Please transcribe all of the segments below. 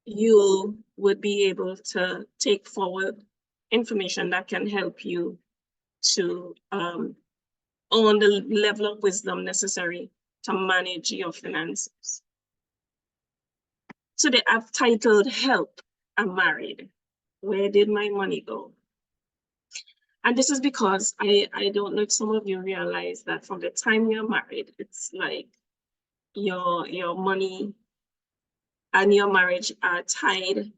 you would be able to take forward information that can help you to own the level of wisdom necessary to manage your finances. Today I've titled Help, I'm Married. Where did my money go? And this is because I don't know if some of you realize that from the time you're married, it's like your money and your marriage are tied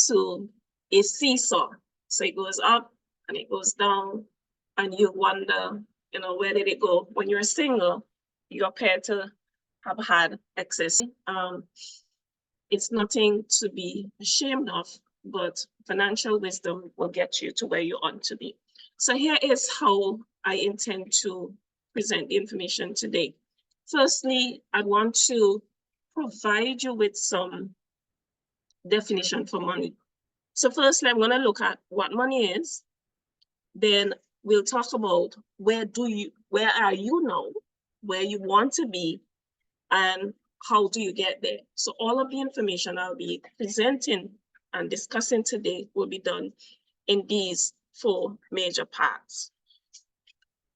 to a seesaw. So it goes up and it goes down, and you wonder, where did it go? When you're single, you appear to have had excess. It's nothing to be ashamed of, but financial wisdom will get you to where you ought to be. So here is how I intend to present the information today. Firstly, I want to provide you with some definition for money. So firstly, I'm going to look at what money is. Then we'll talk about where are you now, where you want to be, and how do you get there. So all of the information I'll be presenting and discussing today will be done in these 4 major parts.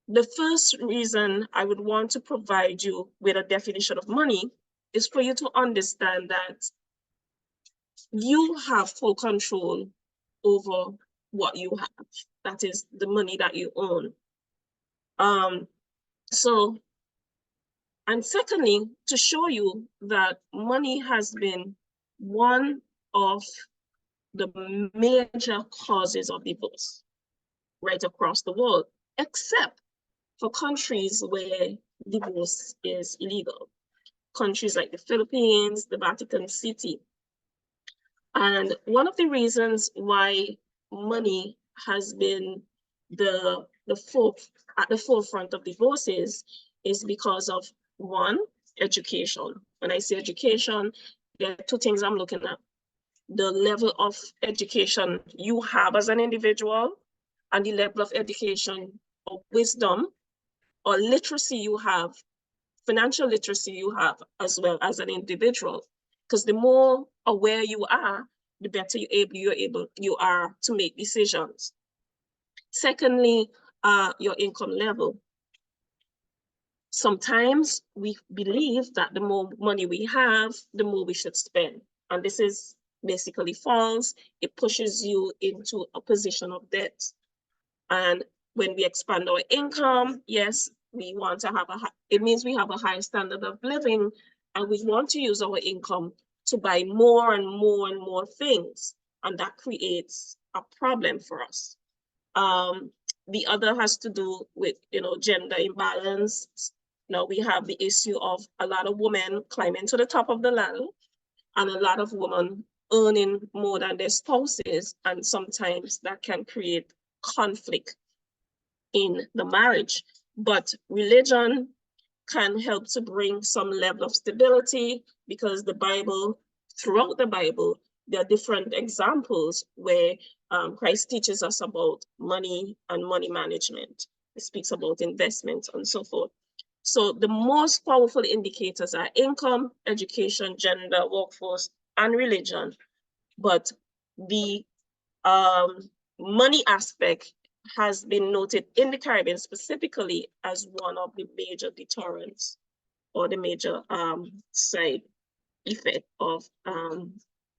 The first reason I would want to provide you with a definition of money is for you to understand that you have full control over what you have. That is the money that you own. And secondly, to show you that money has been one of the major causes of divorce right across the world, except for countries where divorce is illegal. Countries like the Philippines, the Vatican City. And one of the reasons why money has been at the forefront of divorces is because of, 1, education. When I say education, there are 2 things I'm looking at. The level of education you have as an individual and the level of education or wisdom or literacy you have, financial literacy you have as well as an individual. Because the more aware you are, the better you are to make decisions. Secondly, your income level. Sometimes we believe that the more money we have, the more we should spend. And this is basically false. It pushes you into a position of debt. And when we expand our income, yes, we want to have it means we have a high standard of living, and we want to use our income to buy more and more and more things. And that creates a problem for us. The other has to do with, gender imbalance. Now we have the issue of a lot of women climbing to the top of the ladder and a lot of women earning more than their spouses. And sometimes that can create conflict in the marriage. But religion can help to bring some level of stability, because throughout the Bible, there are different examples where Christ teaches us about money and money management. It speaks about investments and so forth. So the most powerful indicators are income, education, gender, workforce, and religion. But the money aspect has been noted in the Caribbean specifically as one of the major deterrents or the major side effect of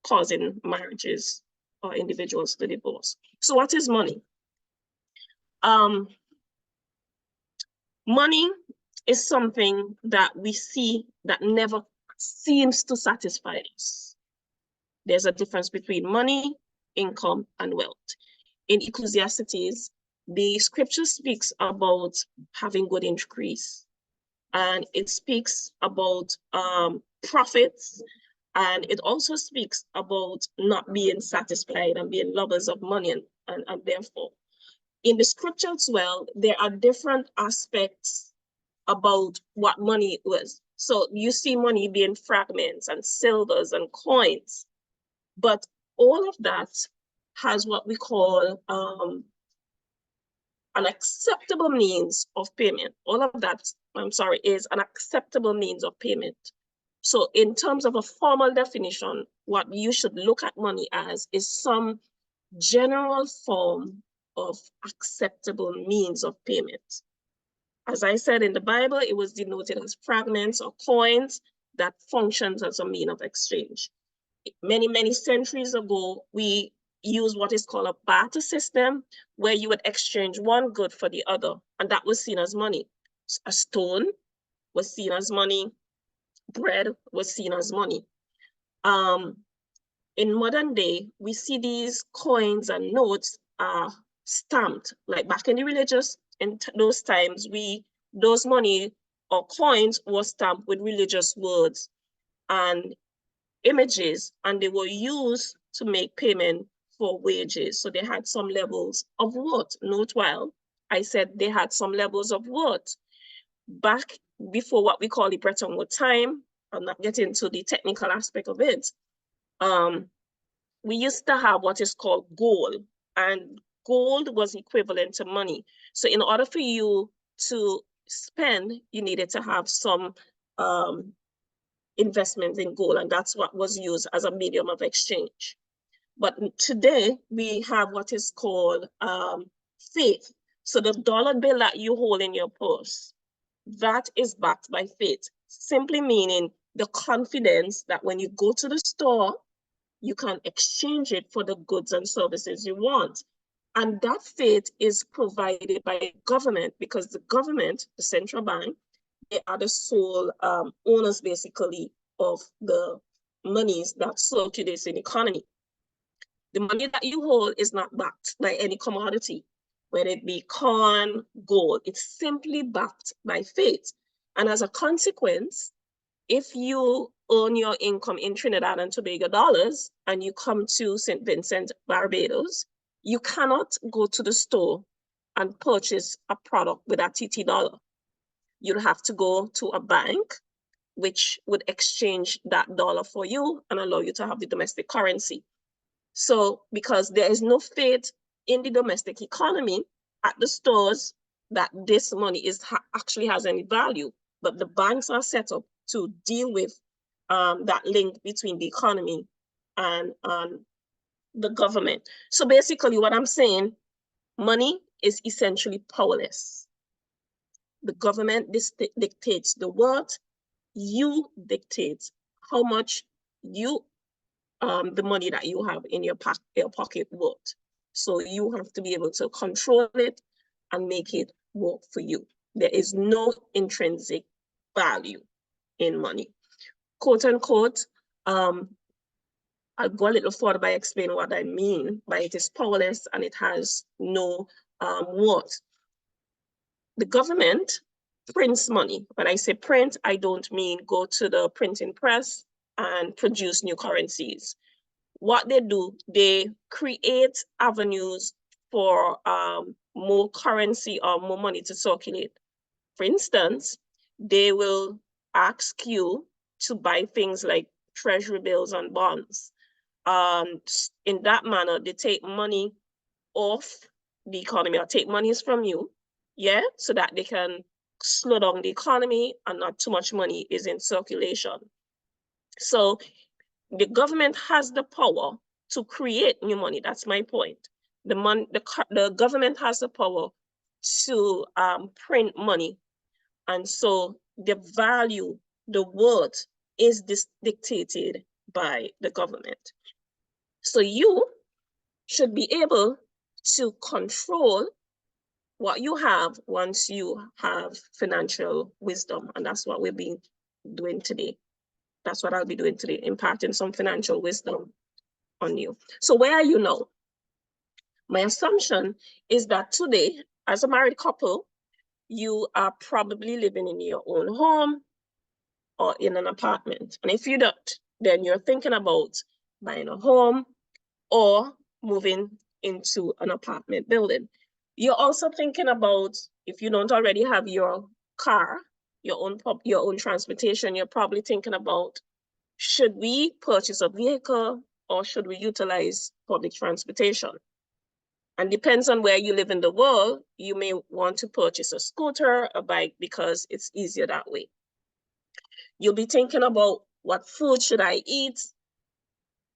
causing marriages or individuals to divorce. So what is money? Money is something that we see that never seems to satisfy us. There's a difference between money, income, and wealth. In Ecclesiastes, the scripture speaks about having good increase, and it speaks about profits, and it also speaks about not being satisfied and being lovers of money, and therefore, in the scripture as well, there are different aspects about what money was. So you see money being fragments and silvers and coins, but all of that has what we call an acceptable means of payment. All of that, is an acceptable means of payment. So in terms of a formal definition, what you should look at money as is some general form of acceptable means of payment. As I said, in the Bible, it was denoted as fragments or coins that functions as a mean of exchange. Many, many centuries ago, we used what is called a barter system, where you would exchange one good for the other, and that was seen as money. A stone was seen as money, bread was seen as money. In modern day, we see these coins and notes are stamped. Like back in the religious, in those times, those money or coins were stamped with religious words and images, and they were used to make payment for wages. So they had some levels of worth. Note well, I said they had some levels of worth. Back before what we call the Bretton Woods time, I'm not getting into the technical aspect of it. We used to have what is called gold, and gold was equivalent to money. So in order for you to spend, you needed to have some investments in gold, and that's what was used as a medium of exchange. But today we have what is called faith. So the dollar bill that you hold in your purse, that is backed by faith, simply meaning the confidence that when you go to the store, you can exchange it for the goods and services you want. And that faith is provided by government, because the government, the central bank, they are the sole owners, basically, of the monies that circulates in the economy. The money that you hold is not backed by any commodity, whether it be corn, gold. It's simply backed by faith. And as a consequence, if you earn your income in Trinidad and Tobago dollars and you come to St. Vincent, Barbados, you cannot go to the store and purchase a product with a TT dollar. You'd have to go to a bank, which would exchange that dollar for you and allow you to have the domestic currency. So because there is no faith in the domestic economy at the stores that this money actually has any value, but the banks are set up to deal with that link between the economy and the government. So basically what I'm saying, money is essentially powerless. The government dictates the worth. You dictate how much the money that you have in your pocket worth. So you have to be able to control it and make it work for you. There is no intrinsic value in money. Quote unquote, I'll go a little further by explaining what I mean by it is powerless and it has no worth. The government prints money. When I say print, I don't mean go to the printing press and produce new currencies. What they do, they create avenues for more currency or more money to circulate. For instance, they will ask you to buy things like treasury bills and bonds. In that manner, they take money off the economy or take monies from you, yeah, so that they can slow down the economy and not too much money is in circulation. So the government has the power to create new money. That's my point. The government has the power to print money. And so the value, the worth is dictated by the government. So you should be able to control what you have once you have financial wisdom. And that's what we'll be doing today. That's what I'll be doing today, imparting some financial wisdom on you. So where are you now? My assumption is that today, as a married couple, you are probably living in your own home or in an apartment. And if you don't, then you're thinking about buying a home or moving into an apartment building. You're also thinking about, if you don't already have your car, your own transportation, you're probably thinking about, should we purchase a vehicle or should we utilize public transportation? And depends on where you live in the world, you may want to purchase a scooter, a bike, because it's easier that way. You'll be thinking about What food should I eat?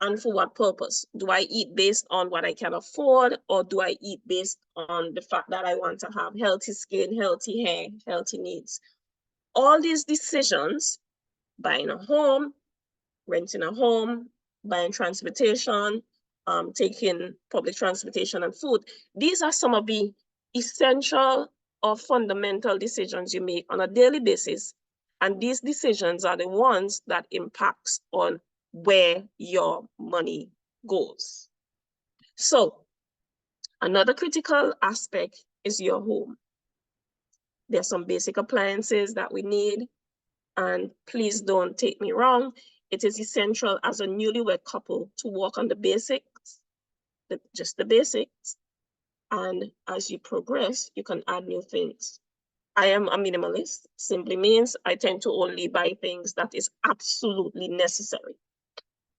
And for what purpose? Do I eat based on what I can afford, or do I eat based on the fact that I want to have healthy skin, healthy hair, healthy needs? All these decisions, buying a home, renting a home, buying transportation, taking public transportation and food, these are some of the essential or fundamental decisions you make on a daily basis. And these decisions are the ones that impacts on where your money goes. So another critical aspect is your home. There are some basic appliances that we need. And please don't take me wrong, it is essential as a newlywed couple to work on the basics, just the basics. And as you progress, you can add new things. I am a minimalist, simply means I tend to only buy things that is absolutely necessary.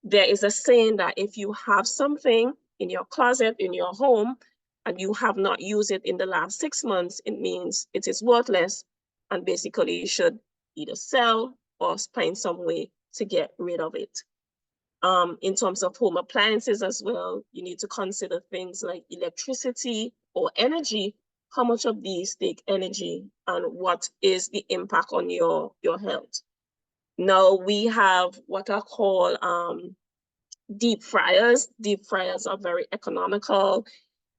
There is a saying that if you have something in your closet, in your home, and you have not used it in the last 6 months, it means it is worthless. And basically you should either sell or find some way to get rid of it. In terms of home appliances as well, you need to consider things like electricity or energy. How much of these take energy and what is the impact on your health? Now we have what I call deep fryers. Deep fryers are very economical.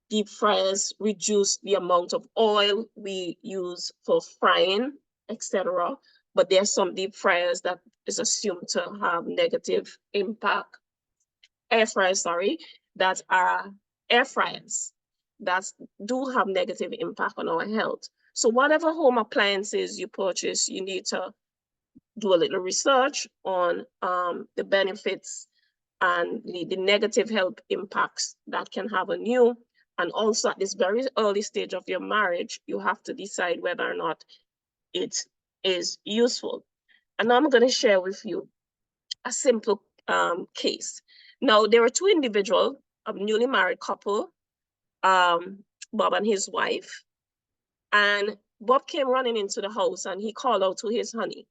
Deep fryers reduce the amount of oil we use for frying, etc. But there are some deep fryers that is assumed to have negative impact. Air fryers, sorry, that are air fryers that do have negative impact on our health. So whatever home appliances you purchase, you need to do a little research on the benefits and the negative health impacts that can have on you. And also at this very early stage of your marriage, you have to decide whether or not it is useful. And I'm going to share with you a simple case. Now, there were two individuals, a newly married couple, Bob and his wife. And Bob came running into the house and he called out to his honey.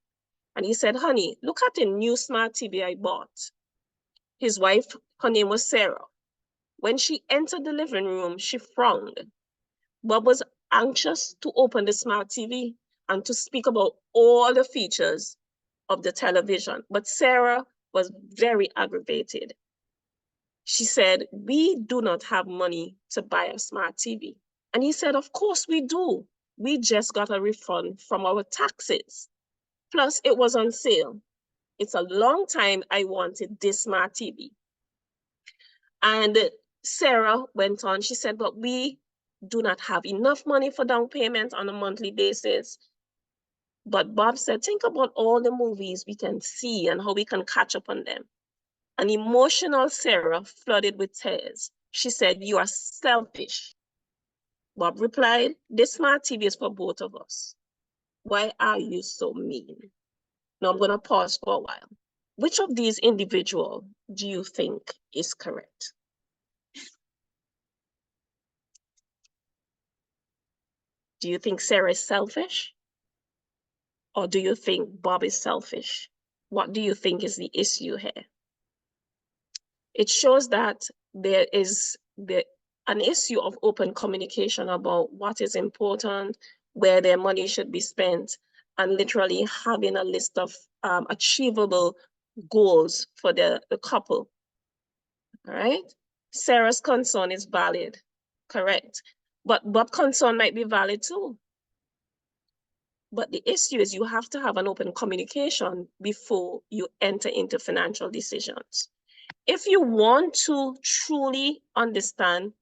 And he said, honey, look at the new smart TV I bought. His wife, her name was Sarah. When she entered the living room, she frowned. Bob was anxious to open the smart TV and to speak about all the features of the television. But Sarah was very aggravated. She said, we do not have money to buy a smart TV. And he said, of course we do. We just got a refund from our taxes. Plus, it was on sale. It's a long time I wanted this smart TV. And Sarah went on, she said, but we do not have enough money for down payment on a monthly basis. But Bob said, think about all the movies we can see and how we can catch up on them. An emotional Sarah flooded with tears. She said, you are selfish. Bob replied, this smart TV is for both of us. Why are you so mean? Now I'm going to pause for a while. Which of these individuals do you think is correct? Do you think Sarah is selfish? Or do you think Bob is selfish? What do you think is the issue here? It shows that there is an issue of open communication about what is important, where their money should be spent, and literally having a list of achievable goals for the couple. All right? Sarah's concern is valid, correct. But Bob's concern might be valid too. But the issue is you have to have an open communication before you enter into financial decisions. If you want to truly understand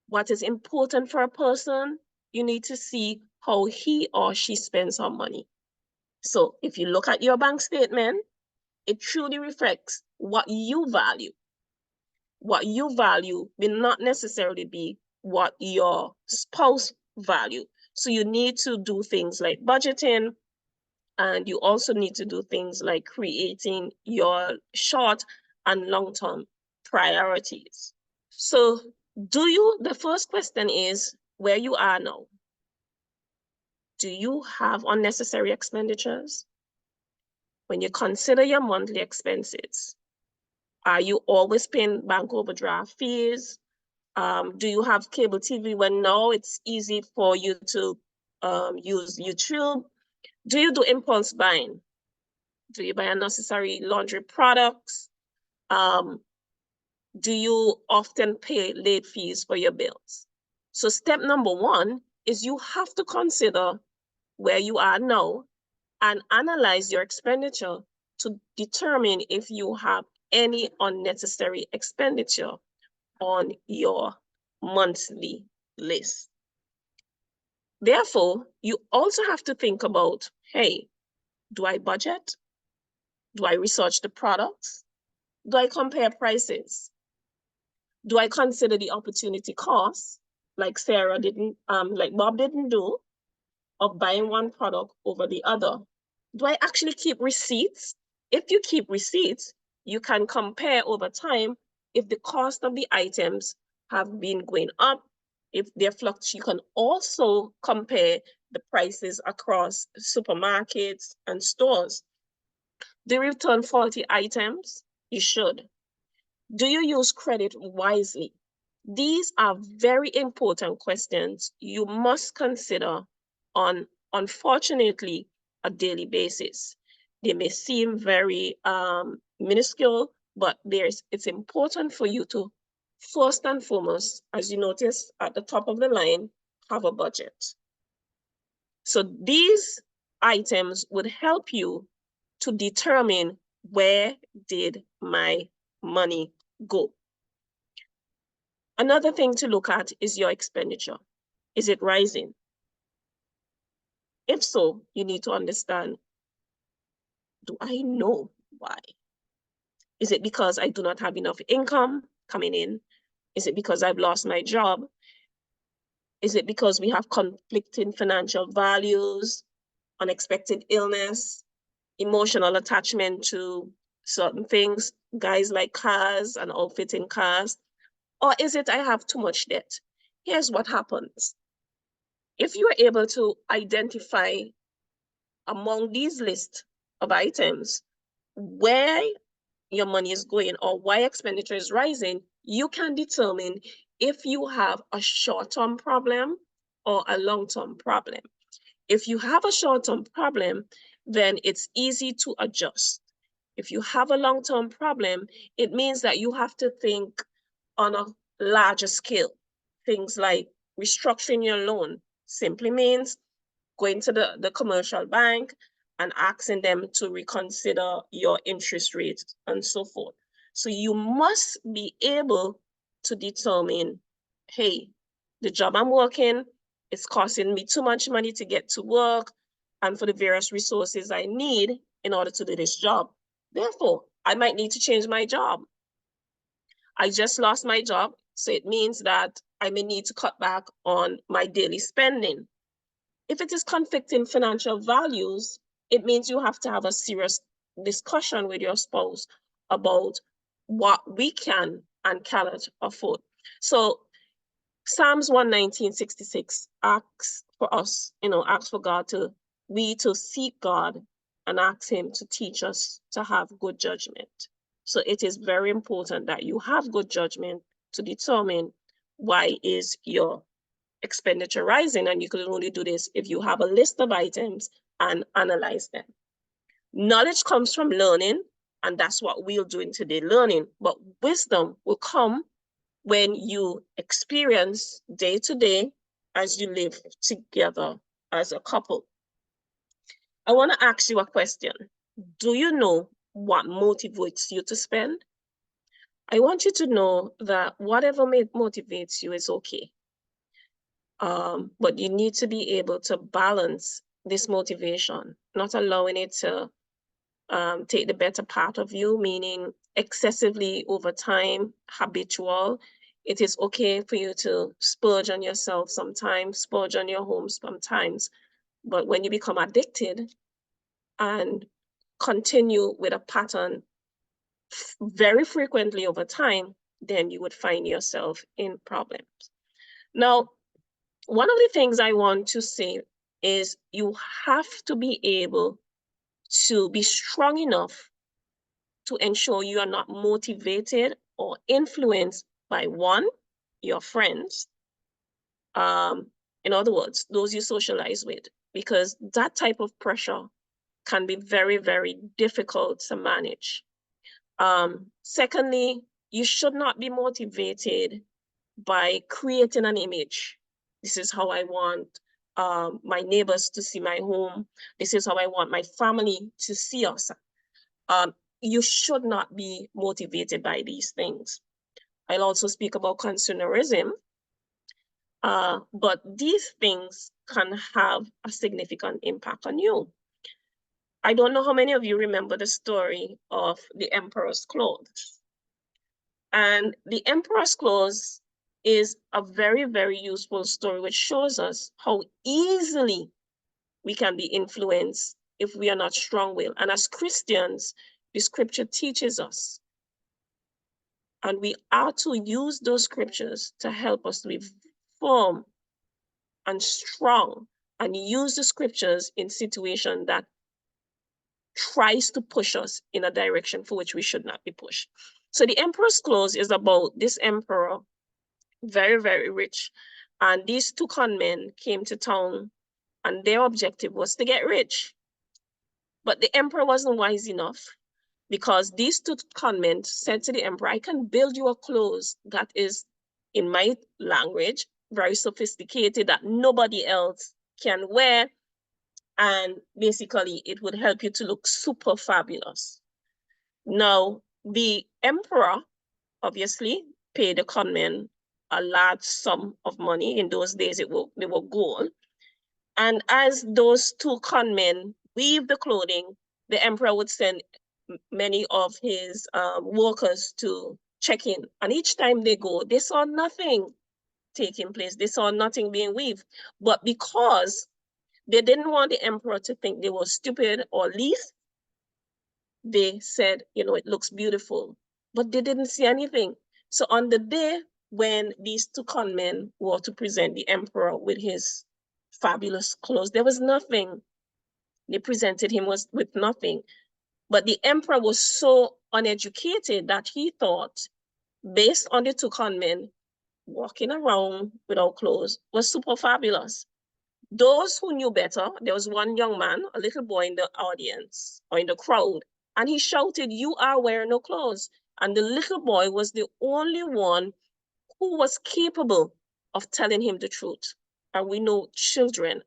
what is important for a person, you need to see how he or she spends her money. So if you look at your bank statement, it truly reflects what you value. What you value will not necessarily be what your spouse value. So you need to do things like budgeting, and you also need to do things like creating your short and long-term priorities. So the first question is where you are now. Do you have unnecessary expenditures? when you consider your monthly expenses, are you always paying bank overdraft fees? Do you have cable TV when now it's easy for you to use YouTube? Do you do impulse buying? Do you buy unnecessary laundry products? Do you often pay late fees for your bills? So step number one is you have to consider where you are now and analyze your expenditure to determine if you have any unnecessary expenditure on your monthly list. Therefore, you also have to think about, hey, do I budget? Do I research the products? Do I compare prices? Do I consider the opportunity cost, like Sarah didn't, like Bob didn't do, of buying one product over the other? Do I actually keep receipts? If you keep receipts, you can compare over time if the cost of the items have been going up, if they're fluctuating. You can also compare the prices across supermarkets and stores. Do you return faulty items? You should. Do you use credit wisely? These are very important questions you must consider on, unfortunately, a daily basis. They may seem very minuscule, but it's important for you to, first and foremost, as you notice at the top of the line, have a budget. So these items would help you to determine where did my money go. Another thing to look at is your expenditure. Is it rising? If so, you need to understand, do I know why? Is it because I do not have enough income coming in? Is it because I've lost my job? Is it because we have conflicting financial values, unexpected illness, emotional attachment to certain things, guys like cars and outfitting cars? Or is it I have too much debt? Here's what happens. If you are able to identify among these lists of items where your money is going or why expenditure is rising, you can determine if you have a short-term problem or a long-term problem. If you have a short-term problem, then it's easy to adjust. If you have a long-term problem, it means that you have to think on a larger scale. Things like restructuring your loan simply means going to the commercial bank and asking them to reconsider your interest rates and so forth. So you must be able to determine, hey, the job I'm working is costing me too much money to get to work and for the various resources I need in order to do this job. Therefore, I might need to change my job. I just lost my job, so it means that I may need to cut back on my daily spending. If it is conflicting financial values, it means you have to have a serious discussion with your spouse about what we can and cannot afford. So Psalms 119:66 asks for us, asks for God to seek God and ask him to teach us to have good judgment. So it is very important that you have good judgment to determine why is your expenditure rising, and you can only do this if you have a list of items and analyze them. Knowledge comes from learning, and that's what we're doing today, learning. But wisdom will come when you experience day to day as you live together as a couple. I want to ask you a question. Do you know what motivates you to spend? I want you to know that whatever motivates you is okay. But you need to be able to balance this motivation, not allowing it to take the better part of you, meaning excessively over time, habitual. It is okay for you to splurge on yourself sometimes, splurge on your home sometimes. But when you become addicted and continue with a pattern very frequently over time, then you would find yourself in problems. Now, one of the things I want to say is you have to be able to be strong enough to ensure you are not motivated or influenced by one, your friends, in other words, those you socialize with, because that type of pressure can be very, very difficult to manage. Secondly, you should not be motivated by creating an image. This is how I want my neighbors to see my home. This is how I want my family to see us. You should not be motivated by these things. I'll also speak about consumerism, but these things can have a significant impact on you. I don't know how many of you remember the story of the emperor's clothes. And the emperor's clothes is a very, very useful story, which shows us how easily we can be influenced if we are not strong-willed. And as Christians, the scripture teaches us, and we are to use those scriptures to help us to be firm and strong, and use the scriptures in situations that tries to push us in a direction for which we should not be pushed. So the emperor's clothes is about this emperor, very, very rich. And these two con men came to town, and their objective was to get rich. But the emperor wasn't wise enough, because these two con men said to the emperor, I can build you a clothes that is, in my language, very sophisticated, that nobody else can wear. And basically, it would help you to look super fabulous. Now, the emperor obviously paid the con men a large sum of money. In those days, they were gold. And as those two con men weave the clothing, the emperor would send many of his workers to check in. And each time they go, they saw nothing taking place. They saw nothing being weaved. But because they didn't want the emperor to think they were stupid or least, they said, it looks beautiful, but they didn't see anything. So on the day when these two con men were to present the emperor with his fabulous clothes, there was nothing. They presented him with nothing. But the emperor was so uneducated that he thought, based on the two con men walking around without clothes, was super fabulous. Those who knew better, there was one young man, a little boy in the audience or in the crowd, and he shouted, you are wearing no clothes. And the little boy was the only one who was capable of telling him the truth. And we know children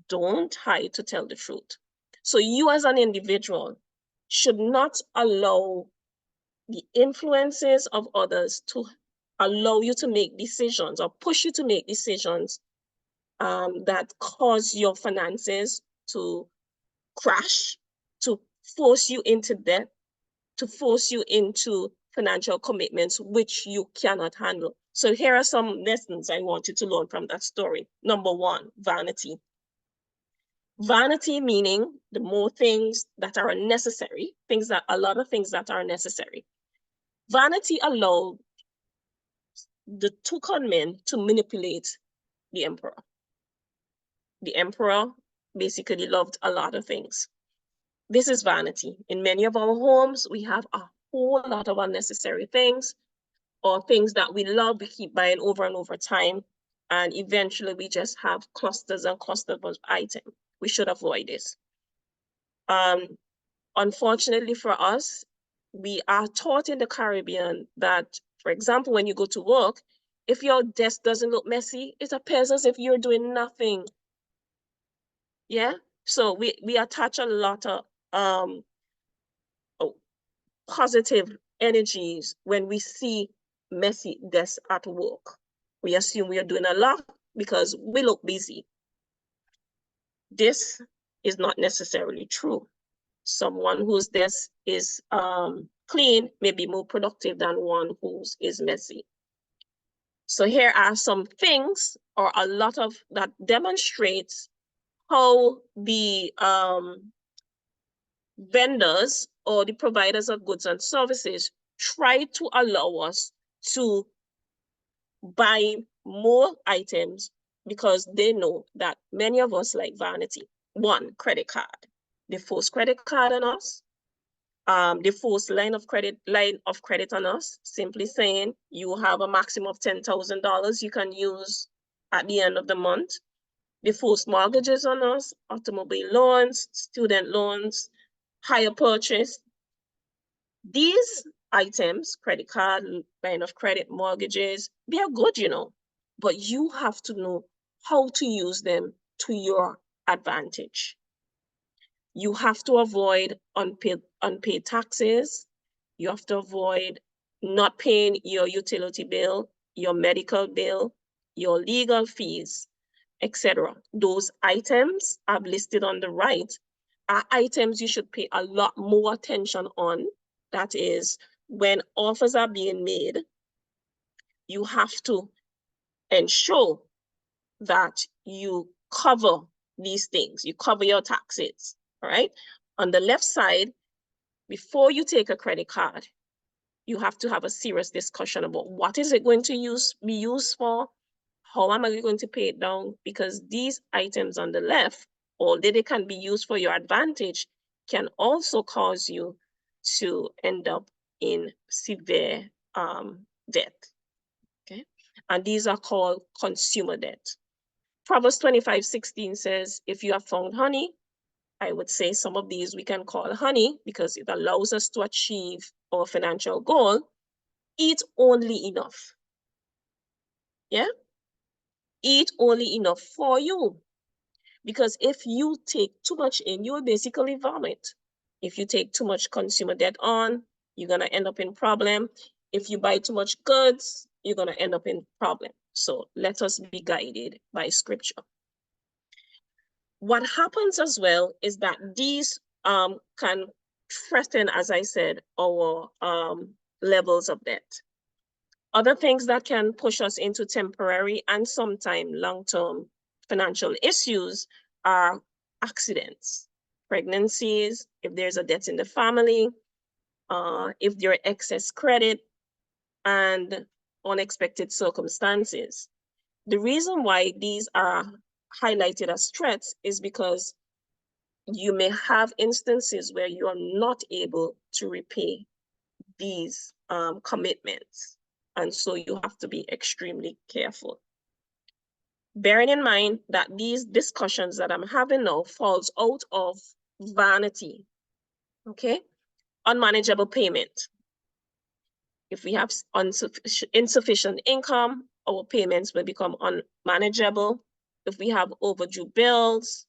don't hide to tell the truth. So you as an individual should not allow the influences of others to allow you to make decisions or push you to make decisions that cause your finances to crash, to force you into debt, to force you into financial commitments which you cannot handle. So here are some lessons I want you to learn from that story. Number one, vanity. Vanity meaning the more things that are unnecessary, a lot of things that are necessary. Vanity allowed the two con men to manipulate the emperor. The emperor basically loved a lot of things. This is vanity. In many of our homes, we have a whole lot of unnecessary things, or things that we love, we keep buying over and over time. And eventually we just have clusters and clusters of items. We should avoid this. Unfortunately for us, we are taught in the Caribbean that, for example, when you go to work, if your desk doesn't look messy, it appears as if you're doing nothing. Yeah. So we attach a lot of positive energies when we see messy desks at work. We assume we are doing a lot because we look busy. This is not necessarily true. Someone whose desk is clean may be more productive than one whose is messy. So here are some things, or a lot of that demonstrates how the vendors or the providers of goods and services try to allow us to buy more items because they know that many of us like vanity. One, credit card. They force credit card on us. They force line of credit on us, simply saying you have a maximum of $10,000 you can use at the end of the month. They force mortgages on us, automobile loans, student loans, hire purchase. These items, credit card, line of credit, mortgages, they are good, but you have to know how to use them to your advantage. You have to avoid unpaid taxes. You have to avoid not paying your utility bill, your medical bill, your legal fees, etc. Those items I've listed on the right are items you should pay a lot more attention on. That is, when offers are being made, you have to ensure that you cover these things. You cover your taxes, all right? On the left side, before you take a credit card, you have to have a serious discussion about what is it going to be used for? How am I going to pay it down? Because these items on the left, although they can be used for your advantage, can also cause you to end up in severe debt. Okay, and these are called consumer debt. Proverbs 25:16 says, if you have found honey, I would say some of these we can call honey because it allows us to achieve our financial goal. Eat only enough. Yeah? Eat only enough for you. Because if you take too much in, you will basically vomit. If you take too much consumer debt on, you're going to end up in problem. If you buy too much goods, you're going to end up in problem. So let us be guided by scripture. What happens as well is that these can threaten, as I said, our levels of debt. Other things that can push us into temporary and sometimes long-term financial issues are accidents, pregnancies, if there's a death in the family, if there are excess credit, and unexpected circumstances. The reason why these are highlighted as threats is because you may have instances where you are not able to repay these commitments. And so you have to be extremely careful. Bearing in mind that these discussions that I'm having now falls out of vanity, okay? Unmanageable payment. If we have insufficient income, our payments will become unmanageable. If we have overdue bills,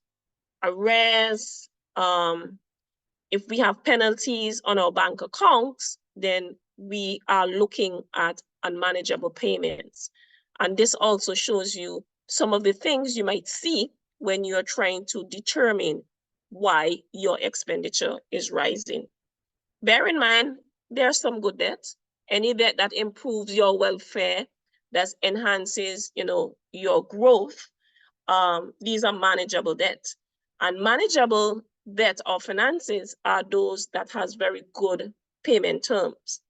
arrears, if we have penalties on our bank accounts, then we are looking at unmanageable payments. And this also shows you some of the things you might see when you're trying to determine why your expenditure is rising. Bear in mind, there's some good debt. Any debt that improves your welfare, that enhances, your growth, these are manageable debt. And manageable debt or finances are those that has very good payment terms.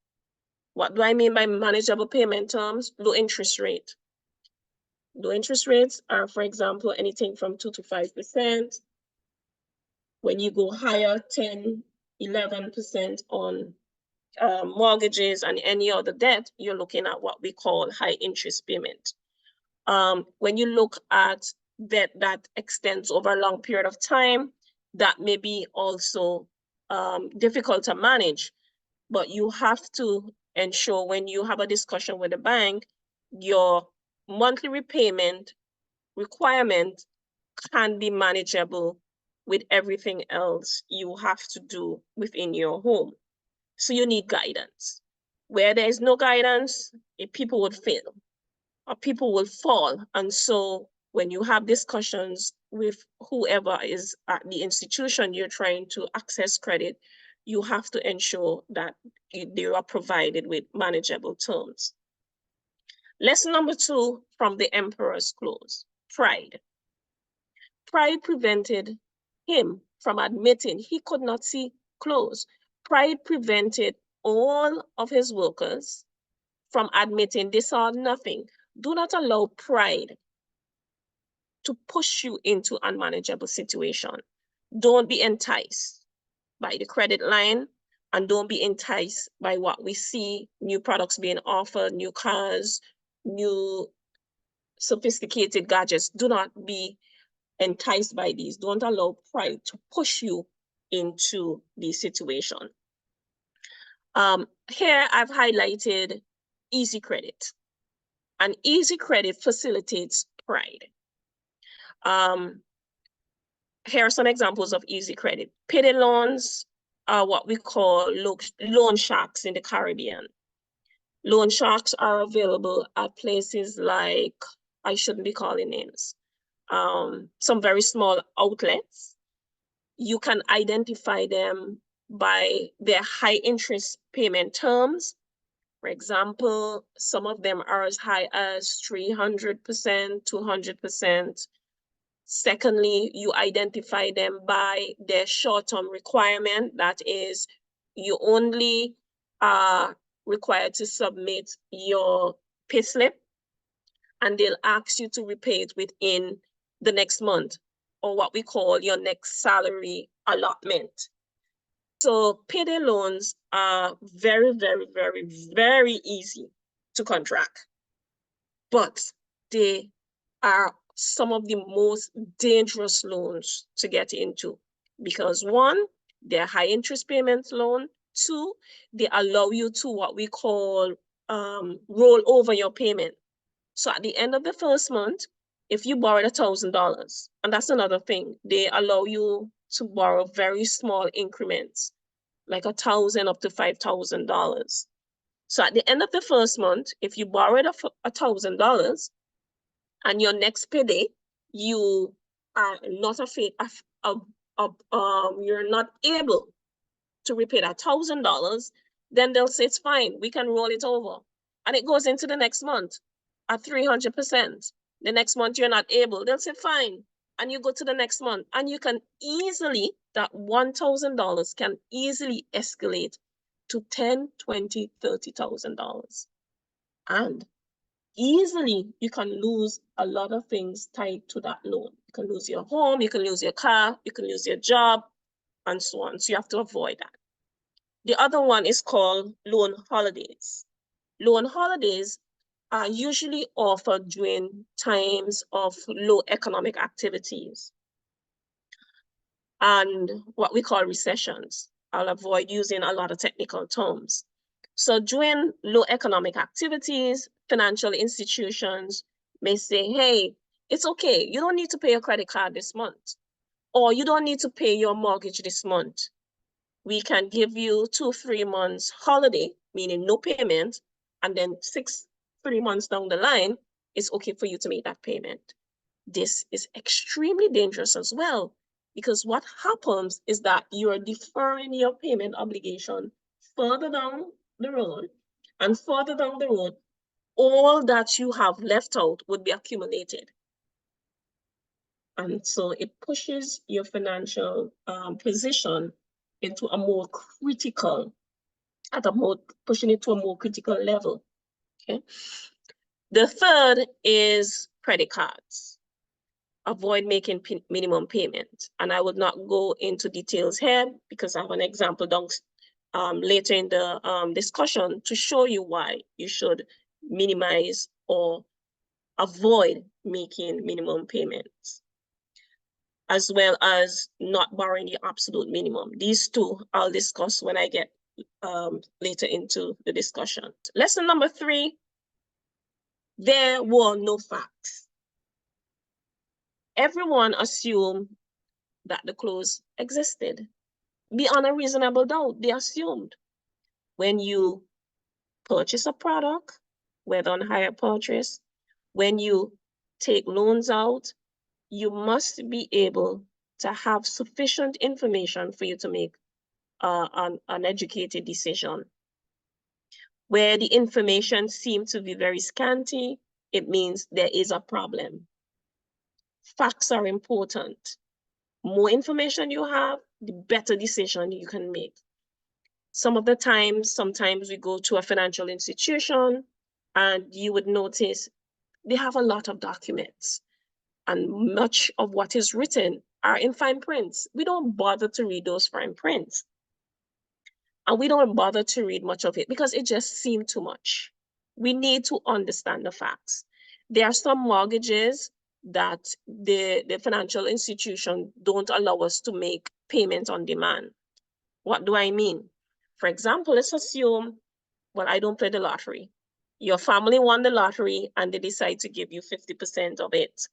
What do I mean by manageable payment terms? Low interest rate. Low interest rates are, for example, anything from 2 to 5%. When you go higher, 10, 11% on mortgages and any other debt, you're looking at what we call high interest payment. When you look at debt that extends over a long period of time, that may be also difficult to manage, but you have to ensure when you have a discussion with the bank, your monthly repayment requirement can be manageable with everything else you have to do within your home. So you need guidance. Where there is no guidance, people would fail or people will fall. And so when you have discussions with whoever is at the institution you're trying to access credit, you have to ensure that they are provided with manageable terms. Lesson number 2 from the Emperor's Clothes: pride. Pride prevented him from admitting he could not see clothes. Pride prevented all of his workers from admitting they saw nothing. Do not allow pride to push you into unmanageable situation. don't be enticed by the credit line, and don't be enticed by what we see, new products being offered, new cars, new sophisticated gadgets. Do not be enticed by these. Don't allow pride to push you into the situation. Here I've highlighted easy credit, and easy credit facilitates pride. Here are some examples of easy credit. Payday loans are what we call loan sharks in the Caribbean. Loan sharks are available at places like, I shouldn't be calling names, some very small outlets. You can identify them by their high interest payment terms. For example, some of them are as high as 300%, 200%. Secondly, you identify them by their short-term requirement. That is, you only are required to submit your payslip, and they'll ask you to repay it within the next month, or what we call your next salary allotment. So payday loans are very, very, very, very easy to contract, but they are some of the most dangerous loans to get into, because one, they're high interest payments loan. Two, they allow you to what we call roll over your payment. So at the end of the first month, if you borrowed $1,000, and that's another thing, they allow you to borrow very small increments, like $1,000 up to $5,000. So at the end of the first month, if you borrowed $1,000, and your next payday, you are not you're not able to repay that $1,000, then they'll say it's fine, we can roll it over, and it goes into the next month at 300%. The next month you're not able, they'll say fine, and you go to the next month, and you can easily, that $1,000 can easily escalate to $10,000, $20,000, $30,000, and easily you can lose a lot of things tied to that loan. You can lose your home, you can lose your car, you can lose your job, and so on. So you have to avoid that. The other one is called loan holidays. Loan holidays are usually offered during times of low economic activities and what we call recessions. I'll avoid using a lot of technical terms. So during low economic activities, financial institutions may say, hey, it's okay, you don't need to pay your credit card this month, or you don't need to pay your mortgage this month. We can give you 2-3 months holiday, meaning no payment, and then 3 months down the line, it's okay for you to make that payment. This is extremely dangerous as well, because what happens is that you are deferring your payment obligation further down the road, and further down the road, all that you have left out would be accumulated. And so it pushes your financial position into a more critical, pushing it to a more critical level. Okay. The third is credit cards. Avoid making minimum payment. And I would not go into details here because I have an example later in the discussion to show you why you should minimize or avoid making minimum payments, as well as not borrowing the absolute minimum. These two I'll discuss when I get later into the discussion. Lesson number 3, there were no facts. Everyone assumed that the clothes existed. Beyond a reasonable doubt, they assumed. When you purchase a product, whether on hire purchase, when you take loans out, you must be able to have sufficient information for you to make an educated decision. Where the information seems to be very scanty, it means there is a problem. Facts are important. More information you have, the better decision you can make. Sometimes we go to a financial institution and you would notice they have a lot of documents, and much of what is written are in fine print. We don't bother to read those fine print. And we don't bother to read much of it because it just seemed too much. We need to understand the facts. There are some mortgages that the financial institution don't allow us to make payment on demand. What do I mean? For example, let's assume, well, I don't play the lottery. Your family won the lottery and they decide to give you 50% of it.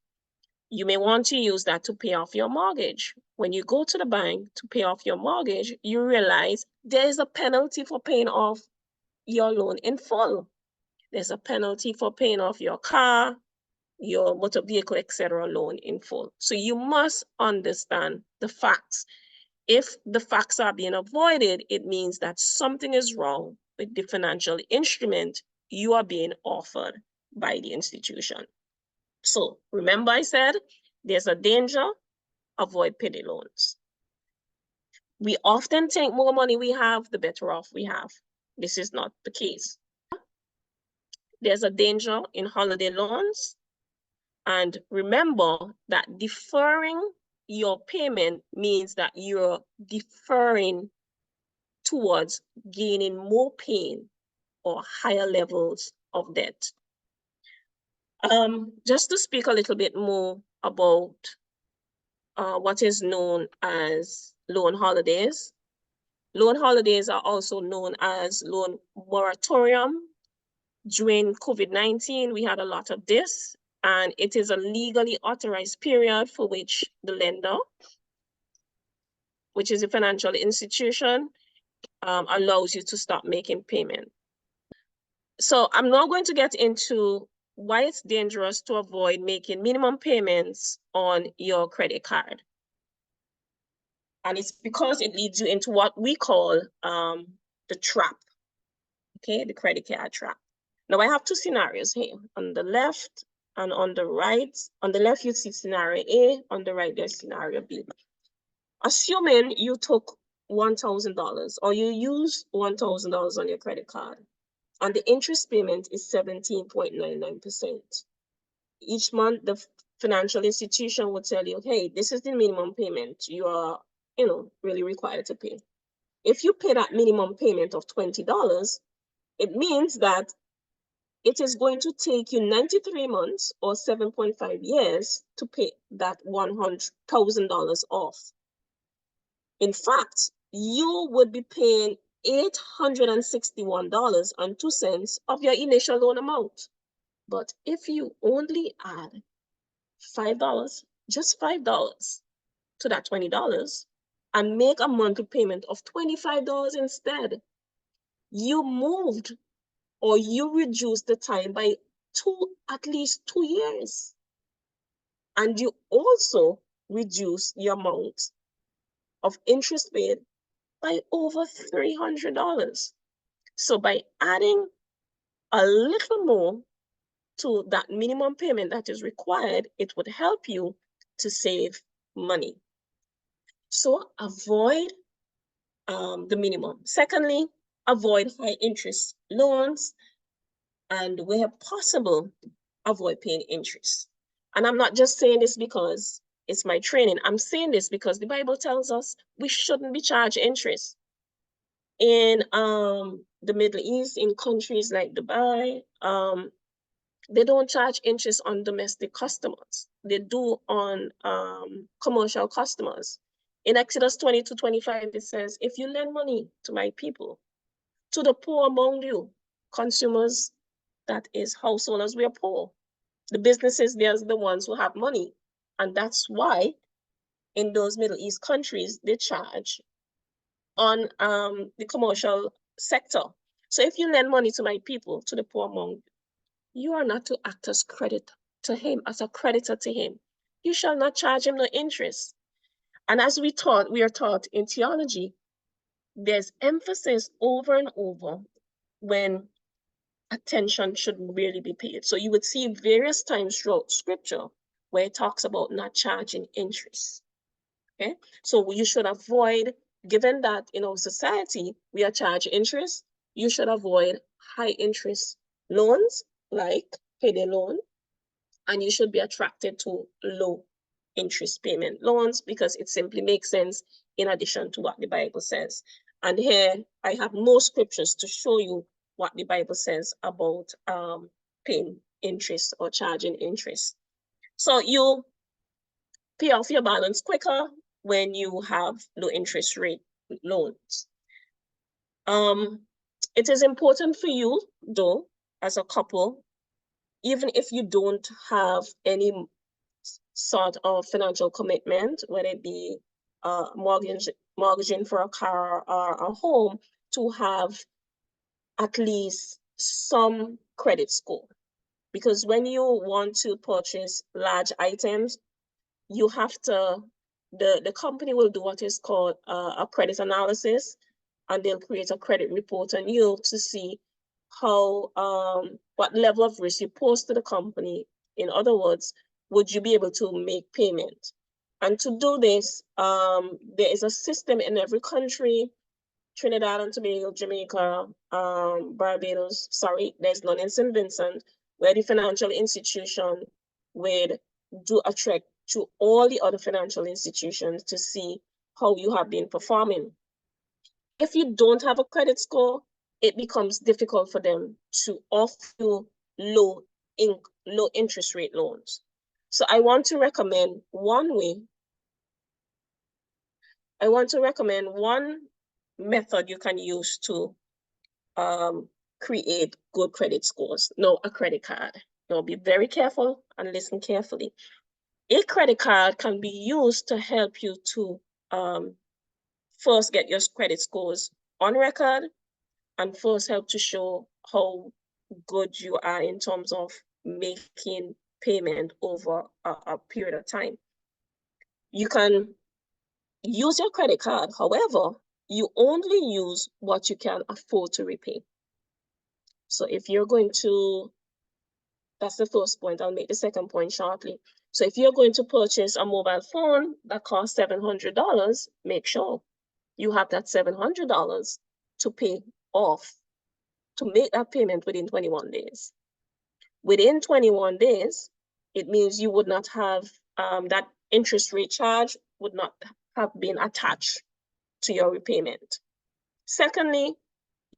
You may want to use that to pay off your mortgage. When you go to the bank to pay off your mortgage, you realize there is a penalty for paying off your loan in full. There's a penalty for paying off your car, your motor vehicle, etc. loan in full. So you must understand the facts. If the facts are being avoided, it means that something is wrong with the financial instrument you are being offered by the institution. So remember I said, there's a danger, avoid payday loans. We often think more money we have, the better off we have. This is not the case. There's a danger in holiday loans. And remember that deferring your payment means that you're deferring towards gaining more pain or higher levels of debt. Just to speak a little bit more about what is known as loan holidays. Loan holidays are also known as loan moratorium. During COVID-19, we had a lot of this, and it is a legally authorized period for which the lender, which is a financial institution, allows you to stop making payment. So I'm not going to get into why it's dangerous to avoid making minimum payments on your credit card. And it's because it leads you into what we call the trap, okay, the credit card trap. Now I have two scenarios here, on the left and on the right. On the left, you see scenario A, on the right, there's scenario B. Assuming you took $1,000 or you use $1,000 on your credit card, and the interest payment is 17.99%. Each month, the financial institution would tell you, hey, this is the minimum payment you are, really required to pay. If you pay that minimum payment of $20, it means that it is going to take you 93 months or 7.5 years to pay that $100,000 off. In fact, you would be paying $861.02 of your initial loan amount. But if you only add $5, just $5 to that $20 and make a monthly payment of $25 instead, you moved or you reduced the time by at least 2 years. And you also reduce the amount of interest paid by over $300. So by adding a little more to that minimum payment that is required, it would help you to save money. So avoid the minimum. Secondly, avoid high interest loans, and where possible, avoid paying interest. And I'm not just saying this because it's my training. I'm saying this because the Bible tells us we shouldn't be charged interest. In the Middle East, in countries like Dubai, they don't charge interest on domestic customers. They do on commercial customers. In Exodus 20-25, it says, if you lend money to my people, to the poor among you, consumers, that is householders, we are poor. The businesses, they're the ones who have money. And that's why in those Middle East countries, they charge on the commercial sector. So if you lend money to my people, to the poor among you, you are not to act as credit to him, as a creditor to him. You shall not charge him no interest. And as we are taught in theology, there's emphasis over and over when attention should really be paid. So you would see various times throughout scripture where it talks about not charging interest. Okay, so you should avoid, given that in our society we are charged interest, you should avoid high interest loans like payday loan, and you should be attracted to low interest payment loans because it simply makes sense in addition to what the Bible says. And here I have more scriptures to show you what the Bible says about paying interest or charging interest. So you pay off your balance quicker when you have low interest rate loans. It is important for you, though, as a couple, even if you don't have any sort of financial commitment, whether it be mortgaging for a car or a home, to have at least some credit score. Because when you want to purchase large items, you have to, the company will do what is called a credit analysis, and they'll create a credit report on you to see how, what level of risk you pose to the company. In other words, would you be able to make payment? And to do this, there is a system in every country, Trinidad and Tobago, Jamaica, Barbados, sorry, there's none in St. Vincent, where the financial institution would do a check to all the other financial institutions to see how you have been performing. If you don't have a credit score, it becomes difficult for them to offer you low interest rate loans. So I want to recommend one method you can use to create good credit scores. No, a credit card. Now be very careful and listen carefully. A credit card can be used to help you to first get your credit scores on record and first help to show how good you are in terms of making payment over a period of time. You can use your credit card, however, you only use what you can afford to repay. So if you're going to, that's the first point, I'll make the second point shortly. So if you're going to purchase a mobile phone that costs $700, make sure you have that $700 to pay off, to make that payment within 21 days. Within 21 days, it means you would not have, that interest rate charge would not have been attached to your repayment. Secondly,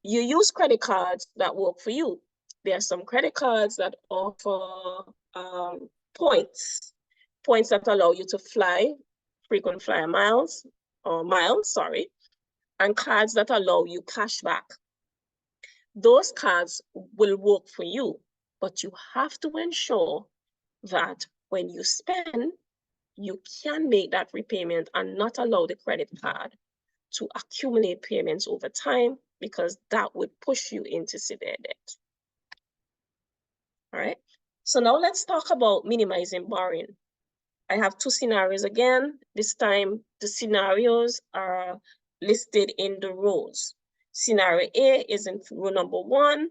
you use credit cards that work for you. There are some credit cards that offer points that allow you to fly, frequent flyer miles, and cards that allow you cash back. Those cards will work for you, but you have to ensure that when you spend, you can make that repayment and not allow the credit card to accumulate payments over time, because that would push you into severe debt. All right, so now let's talk about minimizing borrowing. I have two scenarios again. This time the scenarios are listed in the rows. Scenario A is in row number 1,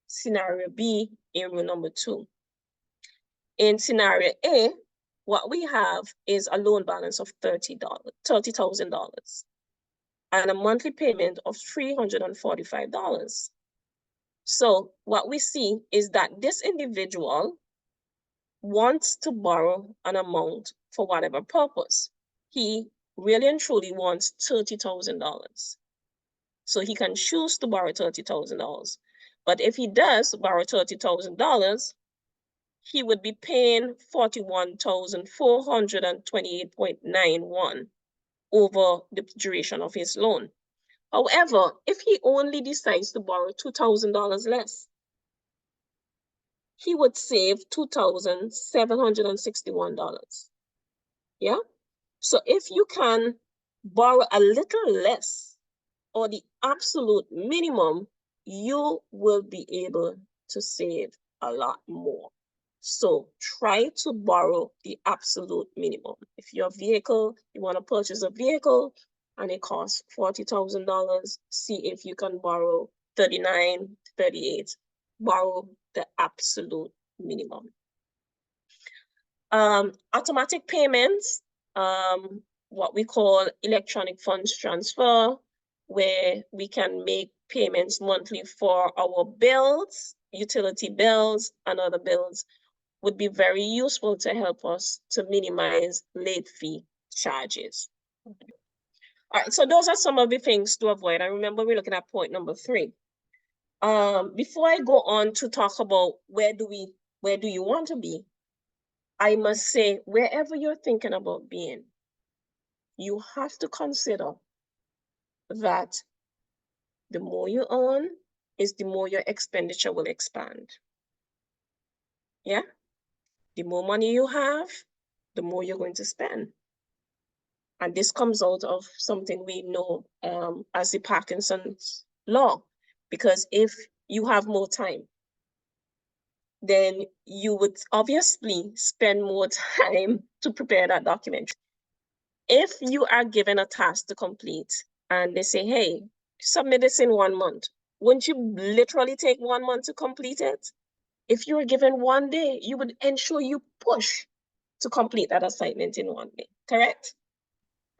scenario B in row number 2. In scenario A, what we have is a loan balance of $30,000 and a monthly payment of $345. So what we see is that this individual wants to borrow an amount for whatever purpose. He really and truly wants $30,000. So he can choose to borrow $30,000. But if he does borrow $30,000, he would be paying $41,428.91 over the duration of his loan. However, if he only decides to borrow $2,000 less, he would save $2,761. Yeah? So if you can borrow a little less or the absolute minimum, you will be able to save a lot more. So try to borrow the absolute minimum. If your vehicle, you want to purchase a vehicle and it costs $40,000, see if you can borrow 39, 38, borrow the absolute minimum. Automatic payments, what we call electronic funds transfer, where we can make payments monthly for our bills, utility bills, and other bills, would be very useful to help us to minimize late fee charges. All right, so those are some of the things to avoid. I remember we're looking at point number 3. Before I go on to talk about where do you want to be, I must say, wherever you're thinking about being, you have to consider that the more you earn is the more your expenditure will expand. Yeah? The more money you have, the more you're going to spend. And this comes out of something we know as the Parkinson's law. Because if you have more time, then you would obviously spend more time to prepare that document. If you are given a task to complete and they say, hey, submit this in 1 month, wouldn't you literally take 1 month to complete it? If you were given 1 day, you would ensure you push to complete that assignment in 1 day, correct?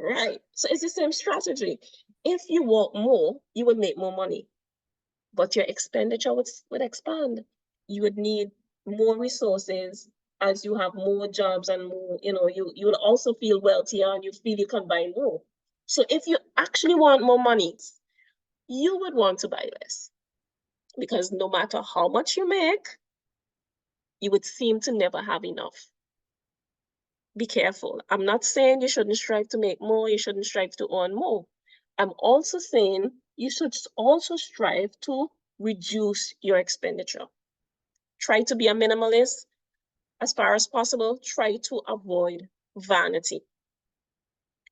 Right. So it's the same strategy. If you work more, you would make more money, but your expenditure would expand. You would need more resources as you have more jobs and more, you will also feel wealthier and you feel you can buy more. So if you actually want more money, you would want to buy less, because no matter how much you make, you would seem to never have enough. Be careful. I'm not saying you shouldn't strive to make more, you shouldn't strive to earn more. I'm also saying you should also strive to reduce your expenditure. Try to be a minimalist as far as possible. Try to avoid vanity.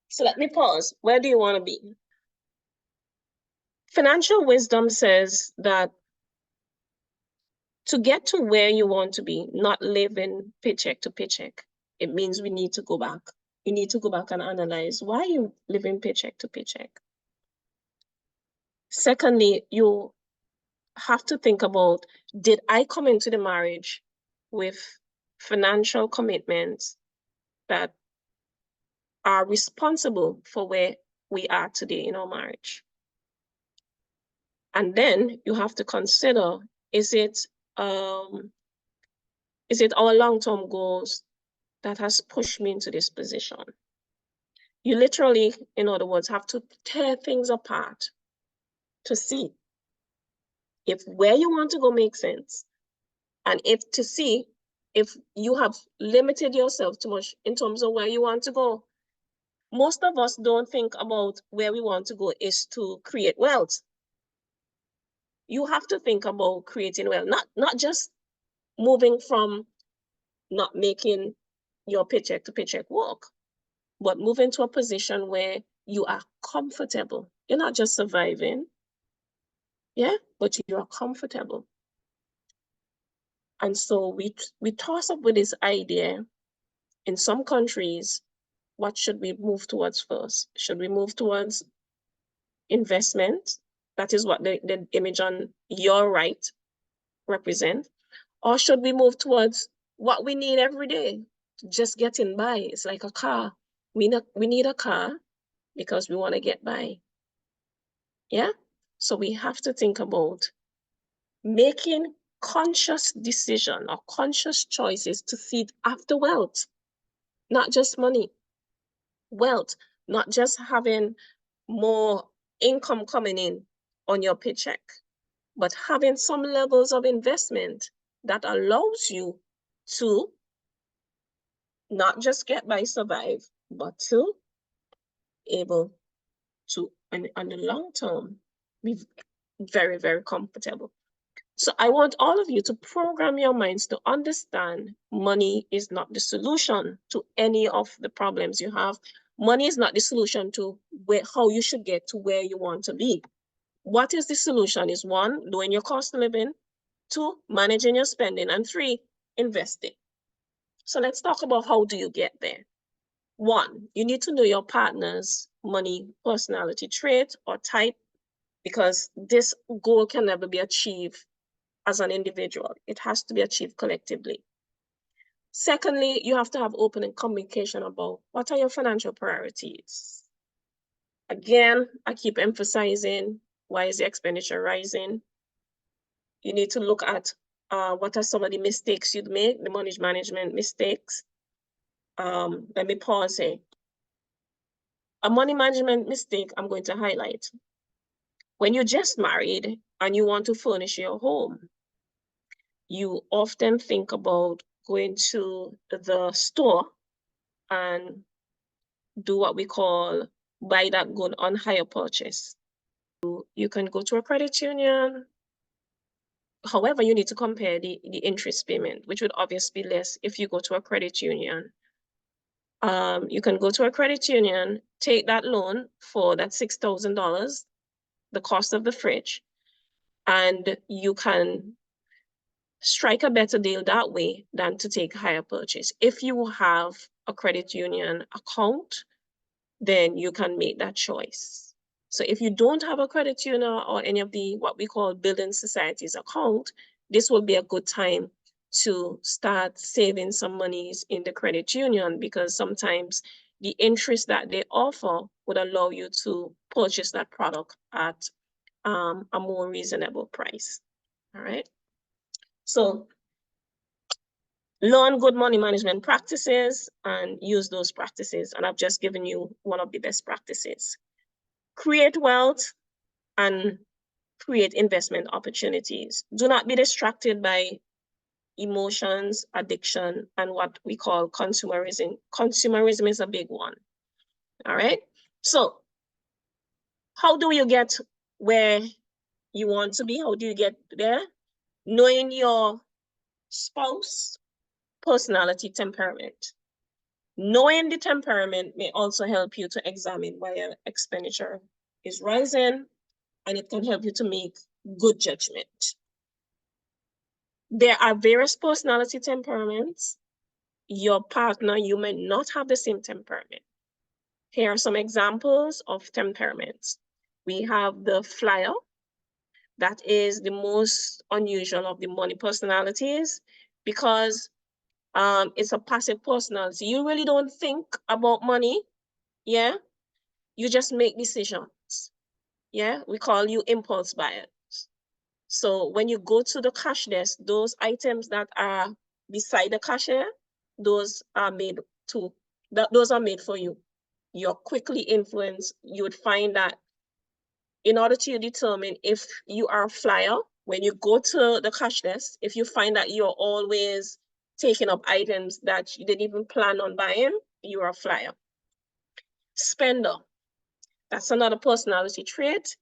So let me pause. Where do you want to be? Financial wisdom says that to get to where you want to be, not living paycheck to paycheck, it means we need to go back. You need to go back and analyze why you're living paycheck to paycheck. Secondly, you have to think about, did I come into the marriage with financial commitments that are responsible for where we are today in our marriage? And then you have to consider, is it our long-term goals that has pushed me into this position? You literally, in other words, have to tear things apart to see if where you want to go makes sense, and to see if you have limited yourself too much in terms of where you want to go. Most of us don't think about where we want to go is to create wealth. You have to think about creating wealth, not just moving from not making your paycheck to paycheck work, but moving to a position where you are comfortable. You're not just surviving, yeah, but you are comfortable. And so we toss up with this idea. In some countries, what should we move towards first? Should we move towards investment? That is what the image on your right represent. Or should we move towards what we need every day? Just getting by. It's like a car. We need a car because we want to get by. Yeah? So we have to think about making conscious decision or conscious choices to seek after wealth, not just money. Wealth, not just having more income coming in on your paycheck, but having some levels of investment that allows you to not just get by, survive, but to able to, on the long term, be very, very comfortable. So I want all of you to program your minds to understand money is not the solution to any of the problems you have. Money is not the solution to how you should get to where you want to be. What is the solution is 1, knowing your cost of living, 2, managing your spending, and 3, investing. So let's talk about how do you get there. 1, you need to know your partner's money personality trait or type, because this goal can never be achieved as an individual. It has to be achieved collectively. Secondly, you have to have open communication about what are your financial priorities. Again, I keep emphasizing, why is the expenditure rising? You need to look at what are some of the mistakes you'd make, the money management mistakes. Let me pause here. A money management mistake I'm going to highlight. When you're just married and you want to furnish your home, you often think about going to the store and do what we call buy that good on hire purchase. You can go to a credit union. However, you need to compare the interest payment, which would obviously be less if you go to a credit union. You can go to a credit union, take that loan for that $6,000, the cost of the fridge, and you can strike a better deal that way than to take hire purchase. If you have a credit union account, then you can make that choice. So if you don't have a credit union or any of the what we call building societies account, this will be a good time to start saving some monies in the credit union, because sometimes the interest that they offer would allow you to purchase that product at a more reasonable price. All right. So learn good money management practices and use those practices. And I've just given you one of the best practices. Create wealth and create investment opportunities. Do not be distracted by emotions, addiction, and what we call consumerism. Consumerism is a big one. All right. So how do you get where you want to be? How do you get there? Knowing your spouse, personality, temperament. Knowing the temperament may also help you to examine why your expenditure is rising, and it can help you to make good judgment. There are various personality temperaments. Your partner, you may not have the same temperament. Here are some examples of temperaments. We have the flyer. That is the most unusual of the money personalities, because it's a passive personality. You really don't think about money. Yeah. You just make decisions. Yeah. We call you impulse buyers. So when you go to the cash desk, those items that are beside the cashier, those are made those are made for you. You're quickly influenced. You would find that in order to determine if you are a flyer, when you go to the cash desk, if you find that you're always taking up items that you didn't even plan on buying, you're a flyer. Spender, that's another personality trait.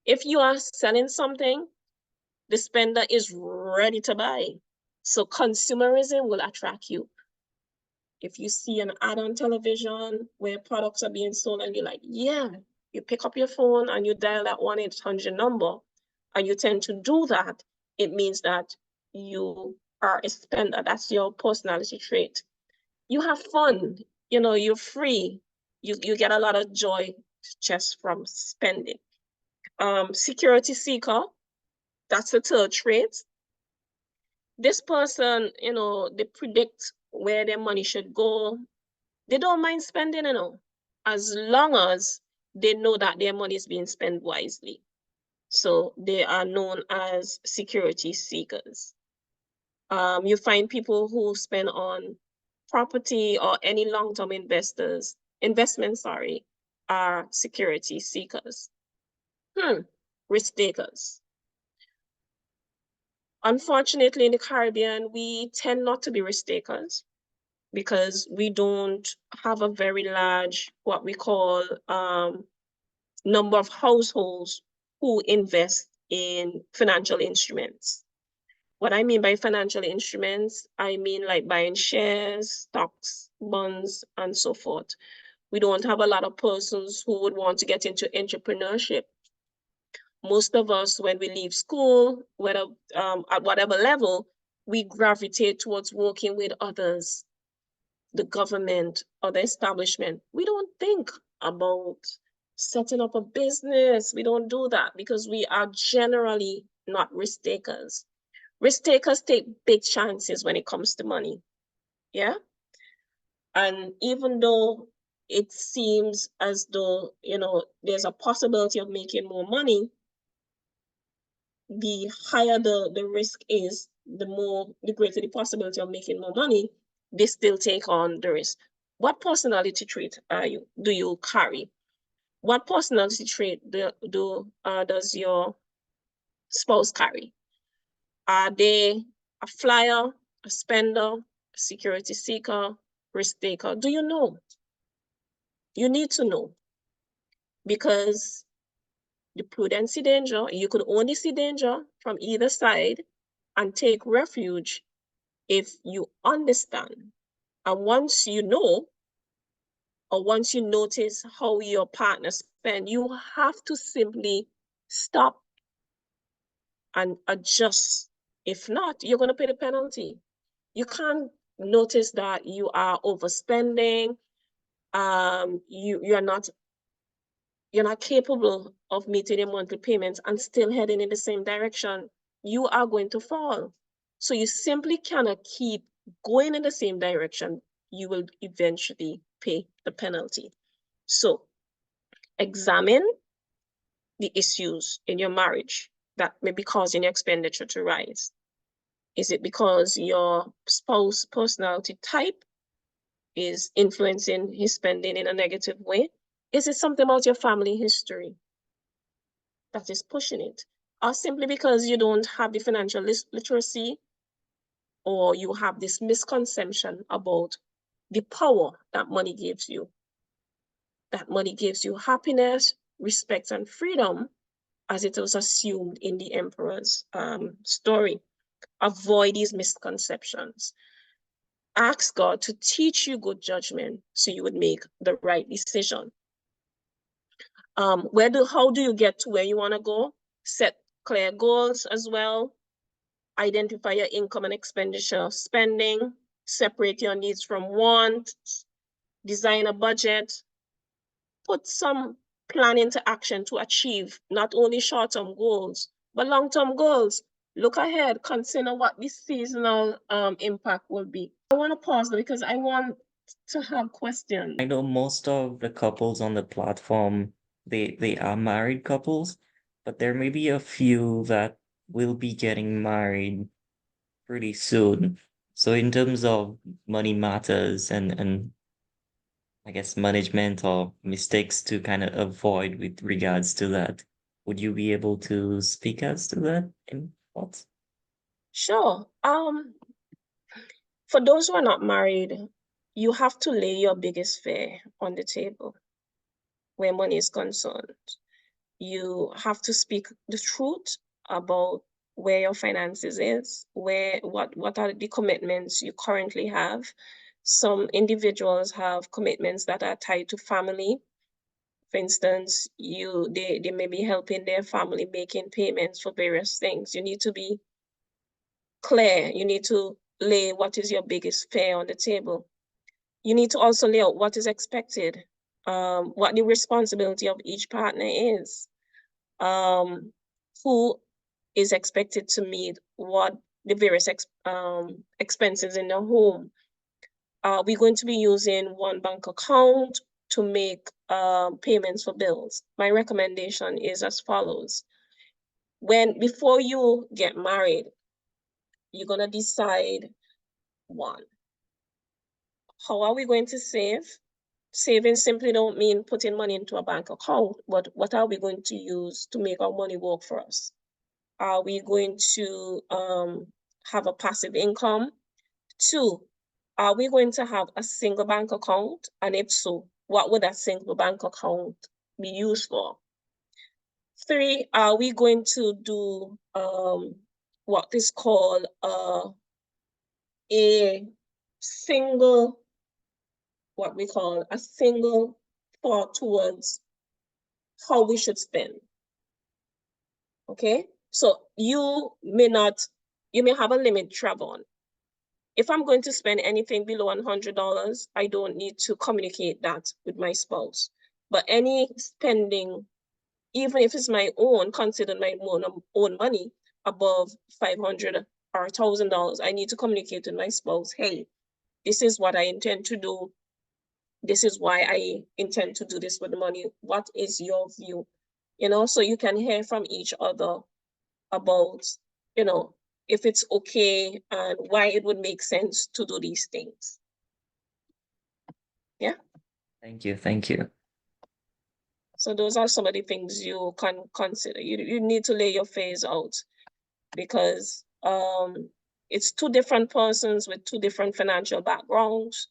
If you are selling something, the spender is ready to buy. So consumerism will attract you. If you see an ad on television where products are being sold and you're like, yeah, you pick up your phone and you dial that 1-800 number and you tend to do that, it means that you are a spender. That's your personality trait. You have fun, you're free. You get a lot of joy just from spending. Security seeker, that's the third trait. This person, they predict where their money should go. They don't mind spending, as long as they know that their money is being spent wisely. So they are known as security seekers. You find people who spend on property or any long-term investments, are security seekers. Risk takers. Unfortunately, in the Caribbean, we tend not to be risk takers because we don't have a very large, what we call, number of households who invest in financial instruments. What I mean by financial instruments, I mean like buying shares, stocks, bonds, and so forth. We don't have a lot of persons who would want to get into entrepreneurship. Most of us, when we leave school, whether at whatever level, we gravitate towards working with others, the government or the establishment. We don't think about setting up a business. We don't do that because we are generally not risk takers. Risk takers take big chances when it comes to money. Yeah. And even though it seems as though, there's a possibility of making more money, the higher the risk is, the greater the possibility of making more money, they still take on the risk. What personality trait do you carry? What personality trait does your spouse carry? Are they a flyer, a spender, a security seeker, risk taker? Do you know? You need to know, because the prudency danger, you could only see danger from either side and take refuge if you understand. And once you know, or once you notice how your partner spend, you have to simply stop and adjust. If not, you're going to pay the penalty. You can't notice that you are overspending. You're not capable of meeting your monthly payments and still heading in the same direction. You are going to fall. So you simply cannot keep going in the same direction. You will eventually pay the penalty. So examine the issues in your marriage that may be causing your expenditure to rise. Is it because your spouse personality type is influencing his spending in a negative way? Is it something about your family history that is pushing it? Or simply because you don't have the financial literacy, or you have this misconception about the power that money gives you? That money gives you happiness, respect, and freedom, as it was assumed in the emperor's story. Avoid these misconceptions. Ask God to teach you good judgment so you would make the right decision. How do you get to where you want to go? Set clear goals as well. Identify your income and expenditure spending. Separate your needs from wants. Design a budget. Put some plan into action to achieve not only short-term goals, but long-term goals. Look ahead, consider what the seasonal impact will be. I want to pause because I want to have questions. I know most of the couples on the platform, they are married couples, but there may be a few that will be getting married pretty soon. So in terms of money matters and I guess management or mistakes to kind of avoid with regards to that, would you be able to speak as to that in thoughts? Sure. For those who are not married, you have to lay your biggest fear on the table where money is concerned. You have to speak the truth about where your finances is, what are the commitments you currently have. Some individuals have commitments that are tied to family. For instance, they may be helping their family making payments for various things. You need to be clear. You need to lay what is your biggest fear on the table. You need to also lay out what is expected, what the responsibility of each partner is, who is expected to meet what the various expenses in the home. Are we going to be using one bank account to make payments for bills? My recommendation is as follows. Before you get married, you're gonna decide, one, how are we going to save? Saving simply don't mean putting money into a bank account, but what are we going to use to make our money work for us? Are we going to have a passive income? Two, are we going to have a single bank account? And if so, what would that single bank account be used for? Three, are we going to do what is called a single, what we call a single thought towards how we should spend? Okay, so you may have a limit, Travon. If I'm going to spend anything below $100, I don't need to communicate that with my spouse. But any spending, even if it's my own, considered my own money, above $500 or $1,000, I need to communicate with my spouse, hey, this is what I intend to do. This is why I intend to do this with the money. What is your view? So you can hear from each other about, you know, if it's okay and why it would make sense to do these things. Yeah. Thank you. Thank you. So those are some of the things you can consider. You need to lay your phase out, because it's two different persons with two different financial backgrounds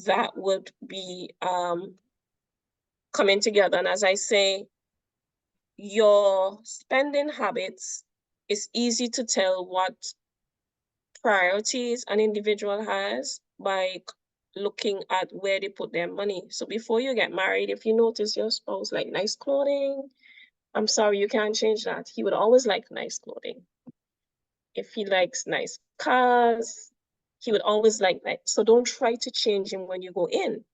that would be coming together. And as I say, your spending habits, it's easy to tell what priorities an individual has by looking at where they put their money. So before you get married, if you notice your spouse like nice clothing, I'm sorry, you can't change that. He would always like nice clothing. If he likes nice cars, he would always like that. So don't try to change him when you go in.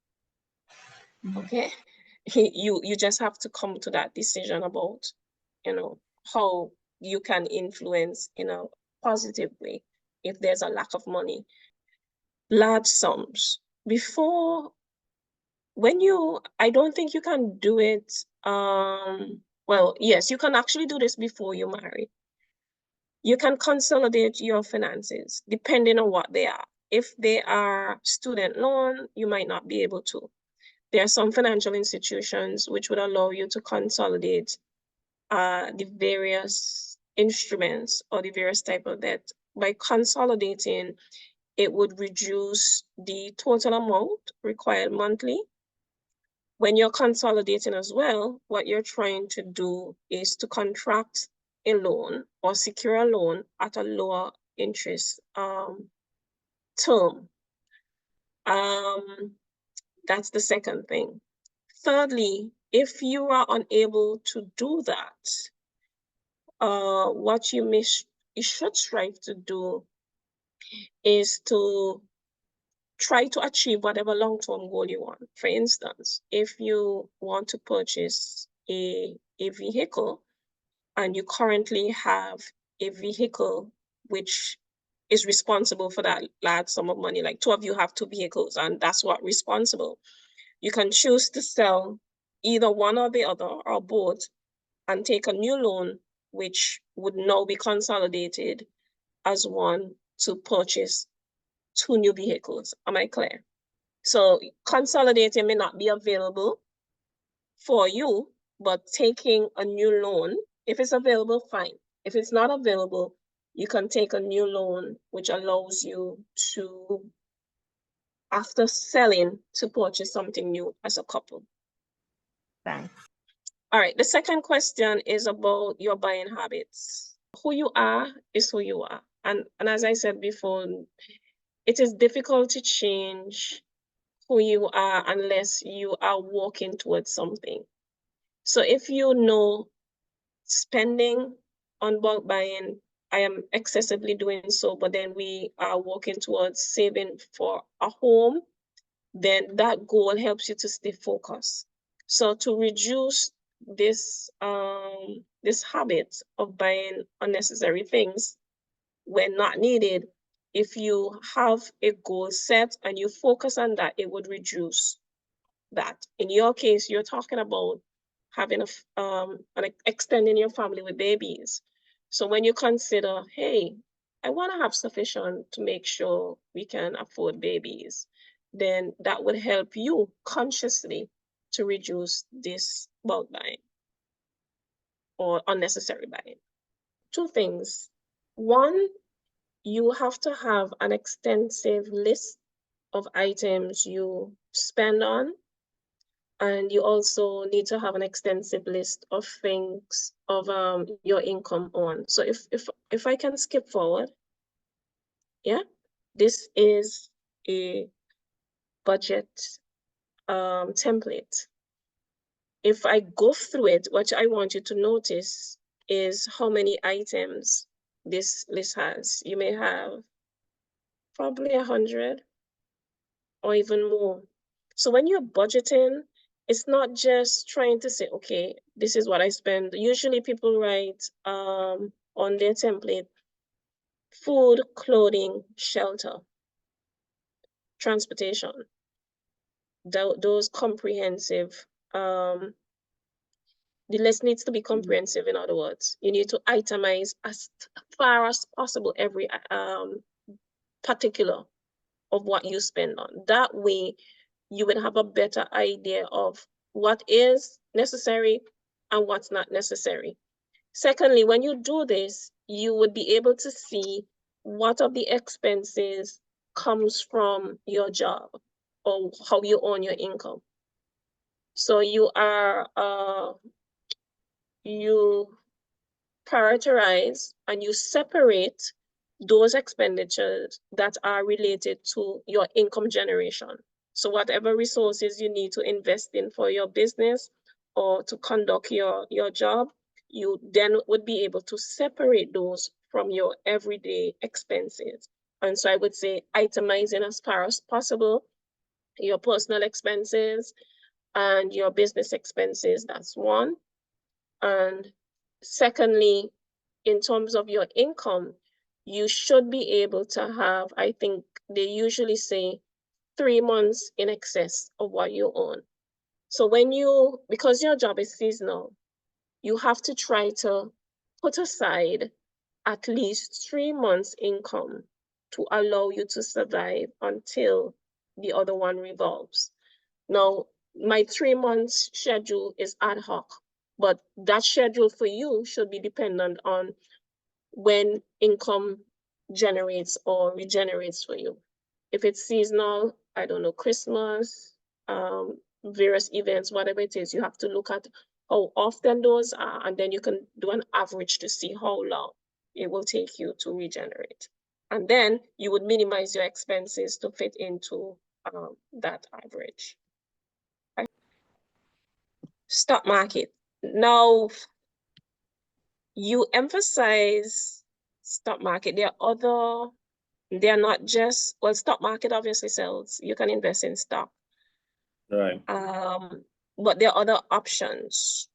Okay? You just have to come to that decision about, how you can influence in a positive way if there's a lack of money. Large sums. I don't think you can do it. Well, yes, you can actually do this before you marry. You can consolidate your finances depending on what they are. If they are student loan, you might not be able to. There are some financial institutions which would allow you to consolidate the various instruments or the various type of debt. By consolidating, it would reduce the total amount required monthly. When you're consolidating as well, what you're trying to do is to contract a loan or secure a loan at a lower interest term. That's the second thing. Thirdly, if you are unable to do that, what you should strive to do is to try to achieve whatever long-term goal you want. For instance, if you want to purchase a vehicle and you currently have a vehicle which is responsible for that large sum of money, like two of you have two vehicles and that's what responsible, you can choose to sell either one or the other or both and take a new loan, which would now be consolidated as one to purchase two new vehicles. Am I clear? So consolidating may not be available for you, but taking a new loan, if it's available, fine. If it's not available, you can take a new loan, which allows you to, after selling, to purchase something new as a couple. Thanks. All right, the second question is about your buying habits. Who you are is who you are. And as I said before, it is difficult to change who you are unless you are working towards something. So if you know spending on bulk buying, I am excessively doing so, but then we are working towards saving for a home, then that goal helps you to stay focused. So to reduce this habit of buying unnecessary things when not needed, if you have a goal set and you focus on that, it would reduce that. In your case, you're talking about having extending your family with babies. So when you consider, hey, I want to have sufficient to make sure we can afford babies, then that would help you consciously to reduce this bulk buying or unnecessary buying. Two things. One, you have to have an extensive list of items you spend on. And you also need to have an extensive list of things of your income on. So if I can skip forward, yeah, this is a budget template. If I go through it, what I want you to notice is how many items this list has. You may have probably 100 or even more. So when you're budgeting, it's not just trying to say, okay, this is what I spend. Usually people write on their template, food, clothing, shelter, transportation, those comprehensive The list needs to be comprehensive, in other words. You need to itemize as far as possible every particular of what you spend on. That way, you would have a better idea of what is necessary and what's not necessary. Secondly, when you do this, you would be able to see what of the expenses comes from your job or how you earn your income. So you prioritize and you separate those expenditures that are related to your income generation. So whatever resources you need to invest in for your business or to conduct your job, you then would be able to separate those from your everyday expenses. And so I would say itemizing as far as possible your personal expenses and your business expenses, that's one. And secondly, in terms of your income, you should be able to have, I think they usually say 3 months in excess of what you earn. So because your job is seasonal, you have to try to put aside at least 3 months income to allow you to survive until the other one revolves. Now, my 3 months schedule is ad hoc, but that schedule for you should be dependent on when income generates or regenerates for you. If it's seasonal, I don't know, Christmas, various events, whatever it is, you have to look at how often those are, and then you can do an average to see how long it will take you to regenerate. And then you would minimize your expenses to fit into that average. Stock market. Now, you emphasize stock market. They're not just, well, stock market obviously sells. You can invest in stock. Right. But there are other options.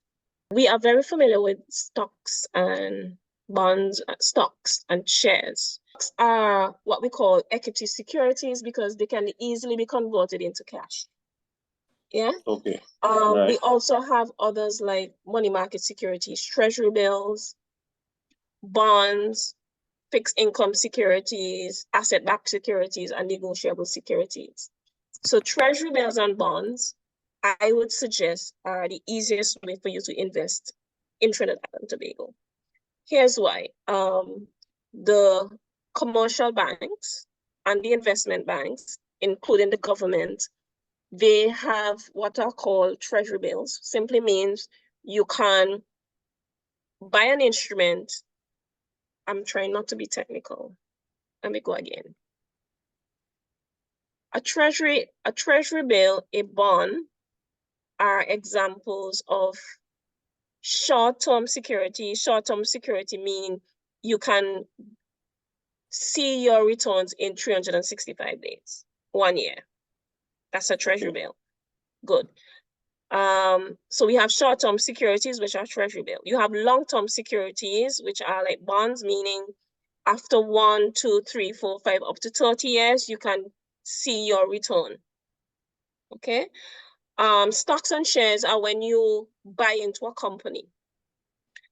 We are very familiar with stocks and bonds, stocks and shares. Stocks are what we call equity securities because they can easily be converted into cash. Yeah. Okay. We also have others like money market securities, treasury bills, bonds, fixed income securities, asset-backed securities, and negotiable securities. So treasury bills and bonds, I would suggest, are the easiest way for you to invest in Trinidad and Tobago. Here's why. The commercial banks and the investment banks, including the government, they have what are called treasury bills. Simply means you can buy an instrument. I'm trying not to be technical. Let me go again. A treasury bill, a bond are examples of short-term security. Short-term security mean you can see your returns in 365 days, 1 year. That's a treasury bill. Good. So we have short-term securities, which are treasury bill. You have long-term securities, which are like bonds, meaning after 1, 2, 3, 4, 5, up to 30 years, you can see your return. Okay. Stocks and shares are when you buy into a company.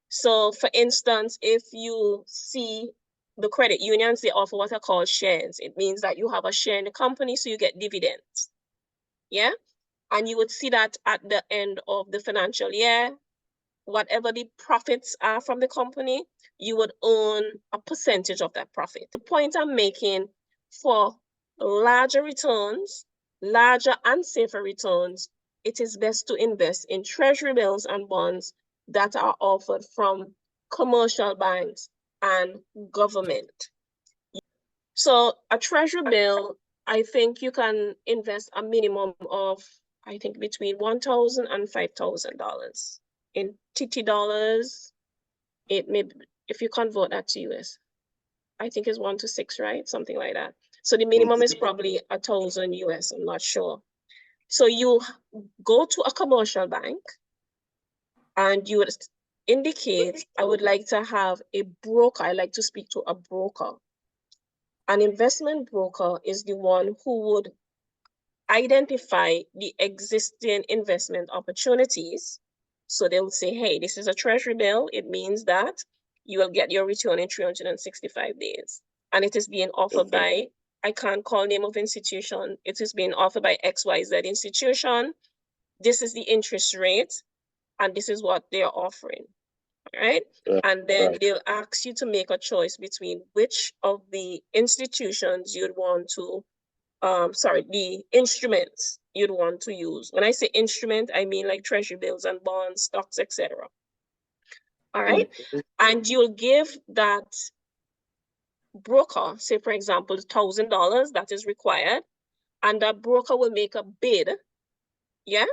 So for instance, if you see the credit unions, they offer what are called shares. It means that you have a share in the company, so you get dividends. Yeah. And you would see that at the end of the financial year, whatever the profits are from the company, you would earn a percentage of that profit. The point I'm making, for larger returns, larger and safer returns, it is best to invest in treasury bills and bonds that are offered from commercial banks and government. So a treasury bill, I think you can invest a minimum of, I think, between $1,000 and $5,000. In TT dollars, it may, if you convert that to US, I think it's 1 to 6, right? Something like that. So the minimum is probably 1,000 US, I'm not sure. So you go to a commercial bank and you would indicate, I would like to have a broker. I like to speak to a broker. An investment broker is the one who would identify the existing investment opportunities So they'll say, hey, this is a treasury bill. It means that you will get your return in 365 days. And it is being offered by, I can't call name of institution. It is being offered by XYZ institution. This is the interest rate, and this is what they're offering. All right. And then they'll ask you to make a choice between which of the institutions you'd want to, the instruments you'd want to use. When I say instrument, I mean like treasury bills and bonds, stocks, etc. All right. And you'll give that broker, say for example, $1,000 that is required, and that broker will make a bid. Yeah.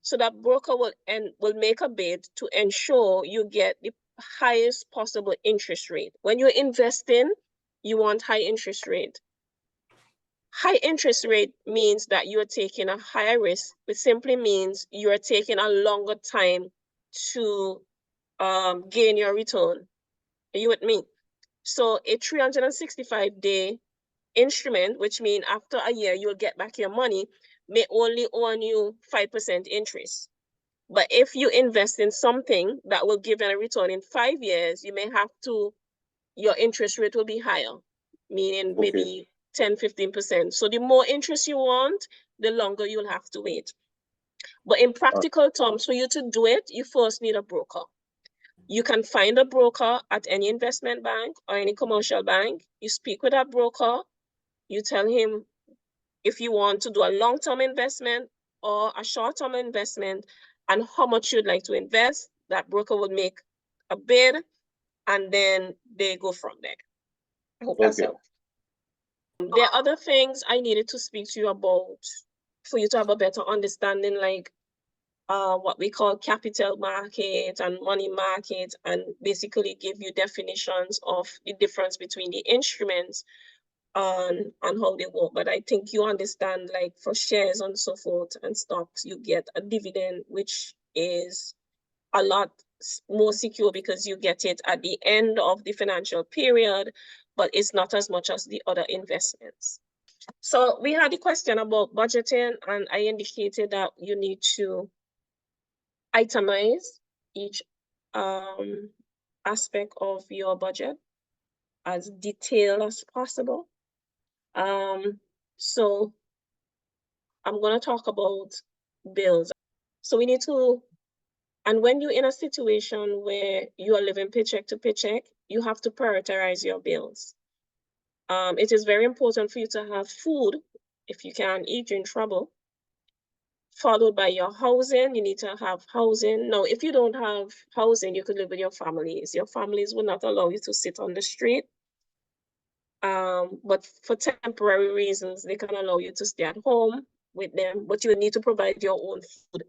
So that broker will make a bid to ensure you get the highest possible interest rate. When you're investing, you want high interest rate. High interest rate means that you're taking a higher risk, which simply means you're taking a longer time to gain your return. Are you with me? So a 365-day instrument, which means after a year you'll get back your money, may only earn you 5% interest. But if you invest in something that will give you a return in 5 years, you may have to, your interest rate will be higher, meaning maybe 10, 15%. So the more interest you want, the longer you'll have to wait. But in practical terms, for you to do it, you first need a broker. You can find a broker at any investment bank or any commercial bank. You speak with that broker. You tell him if you want to do a long-term investment or a short-term investment and how much you'd like to invest. That broker will make a bid and then they go from there. I hope that's helpful. There are other things I needed to speak to you about for you to have a better understanding, like what we call capital market and money market, and basically give you definitions of the difference between the instruments and how they work. But I think you understand, like for shares and so forth and stocks, you get a dividend, which is a lot more secure because you get it at the end of the financial period, but it's not as much as the other investments. So we had a question about budgeting, and I indicated that you need to itemize each aspect of your budget as detailed as possible. So I'm going to talk about bills. So we need to, and when you're in a situation where you are living paycheck to paycheck, you have to prioritize your bills. It is very important for you to have food. If you can't eat, you're in trouble. Followed by your housing. You need to have housing. Now, if you don't have housing, you could live with your families. Your families will not allow you to sit on the street. But for temporary reasons, they can allow you to stay at home with them, but you need to provide your own food.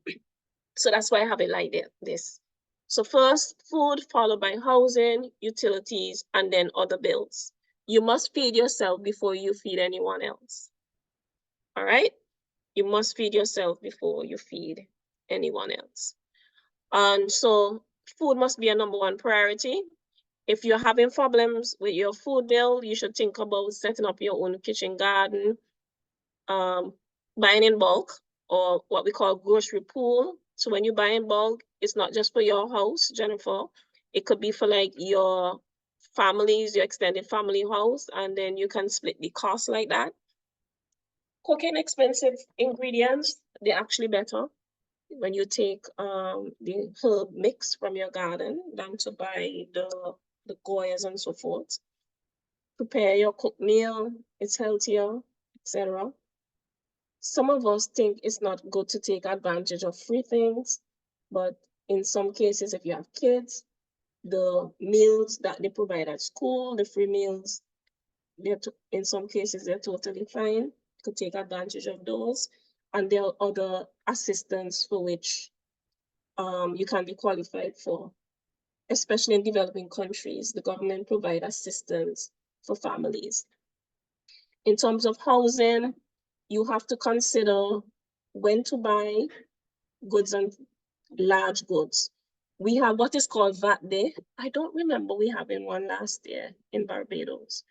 So that's why I have it like this. So first, food, followed by housing, utilities, and then other bills. You must feed yourself before you feed anyone else. All right? You must feed yourself before you feed anyone else. And so food must be a #1 priority. If you're having problems with your food bill, you should think about setting up your own kitchen garden, buying in bulk, or what we call grocery pool. So when you buy in bulk, it's not just for your house, Jennifer. It could be for like your families, your extended family house, and then you can split the cost like that. Cooking expensive ingredients, they're actually better when you take the herb mix from your garden than to buy the goyas and so forth. Prepare your cooked meal, it's healthier, etc. Some of us think it's not good to take advantage of free things, but in some cases, if you have kids, the meals that they provide at school, the free meals, in some cases, they're totally fine. You could take advantage of those. And there are other assistance for which you can be qualified for, especially in developing countries. The government provide assistance for families. In terms of housing, you have to consider when to buy goods and large goods. We have what is called VAT Day. I don't remember we having one last year in Barbados.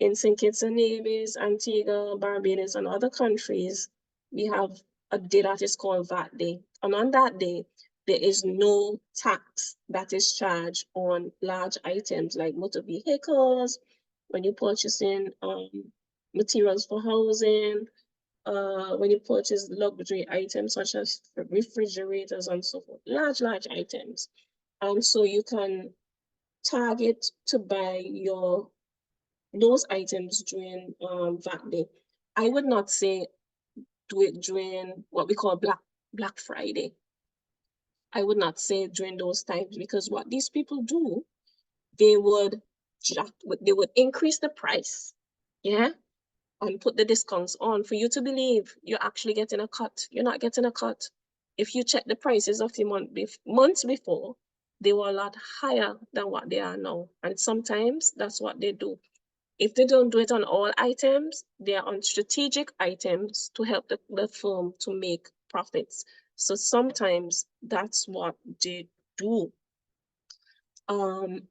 In St. Kitts and Nevis, Antigua, Barbados, and other countries, we have a day that is called VAT Day. And on that day, there is no tax that is charged on large items like motor vehicles, when you're purchasing materials for housing, when you purchase luxury items such as refrigerators and so forth, large items. And so you can target to buy those items during VAT Day. I would not say do it during what we call Black Friday. I would not say during those times, because what these people do, they would increase the price, yeah, and put the discounts on for you to believe you're actually getting a cut. You're not getting a cut. If you check the prices of the months before, they were a lot higher than what they are now. And sometimes that's what they do. If they don't do it on all items, they are on strategic items to help the firm to make profits. So sometimes that's what they do. And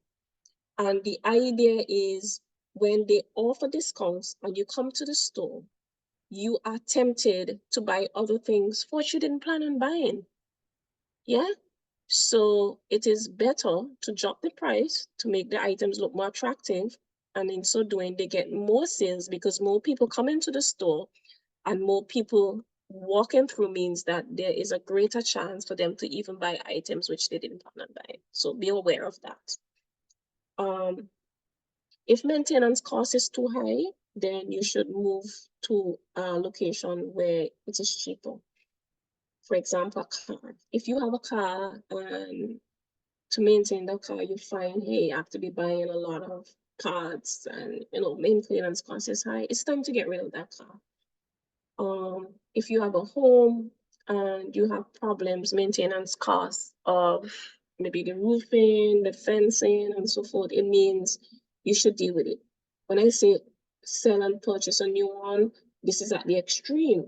the idea is when they offer discounts and you come to the store, you are tempted to buy other things for what you didn't plan on buying. Yeah. So it is better to drop the price to make the items look more attractive. And in so doing, they get more sales because more people come into the store, and more people walking through means that there is a greater chance for them to even buy items which they didn't plan on buying. So be aware of that. If maintenance cost is too high, then you should move to a location where it is cheaper. For example, a car. If you have a car and to maintain the car, you find, hey, I have to be buying a lot of parts and, maintenance cost is high, it's time to get rid of that car. If you have a home and you have problems, maintenance costs of maybe the roofing, the fencing, and so forth, it means you should deal with it. When I say sell and purchase a new one, this is at the extreme.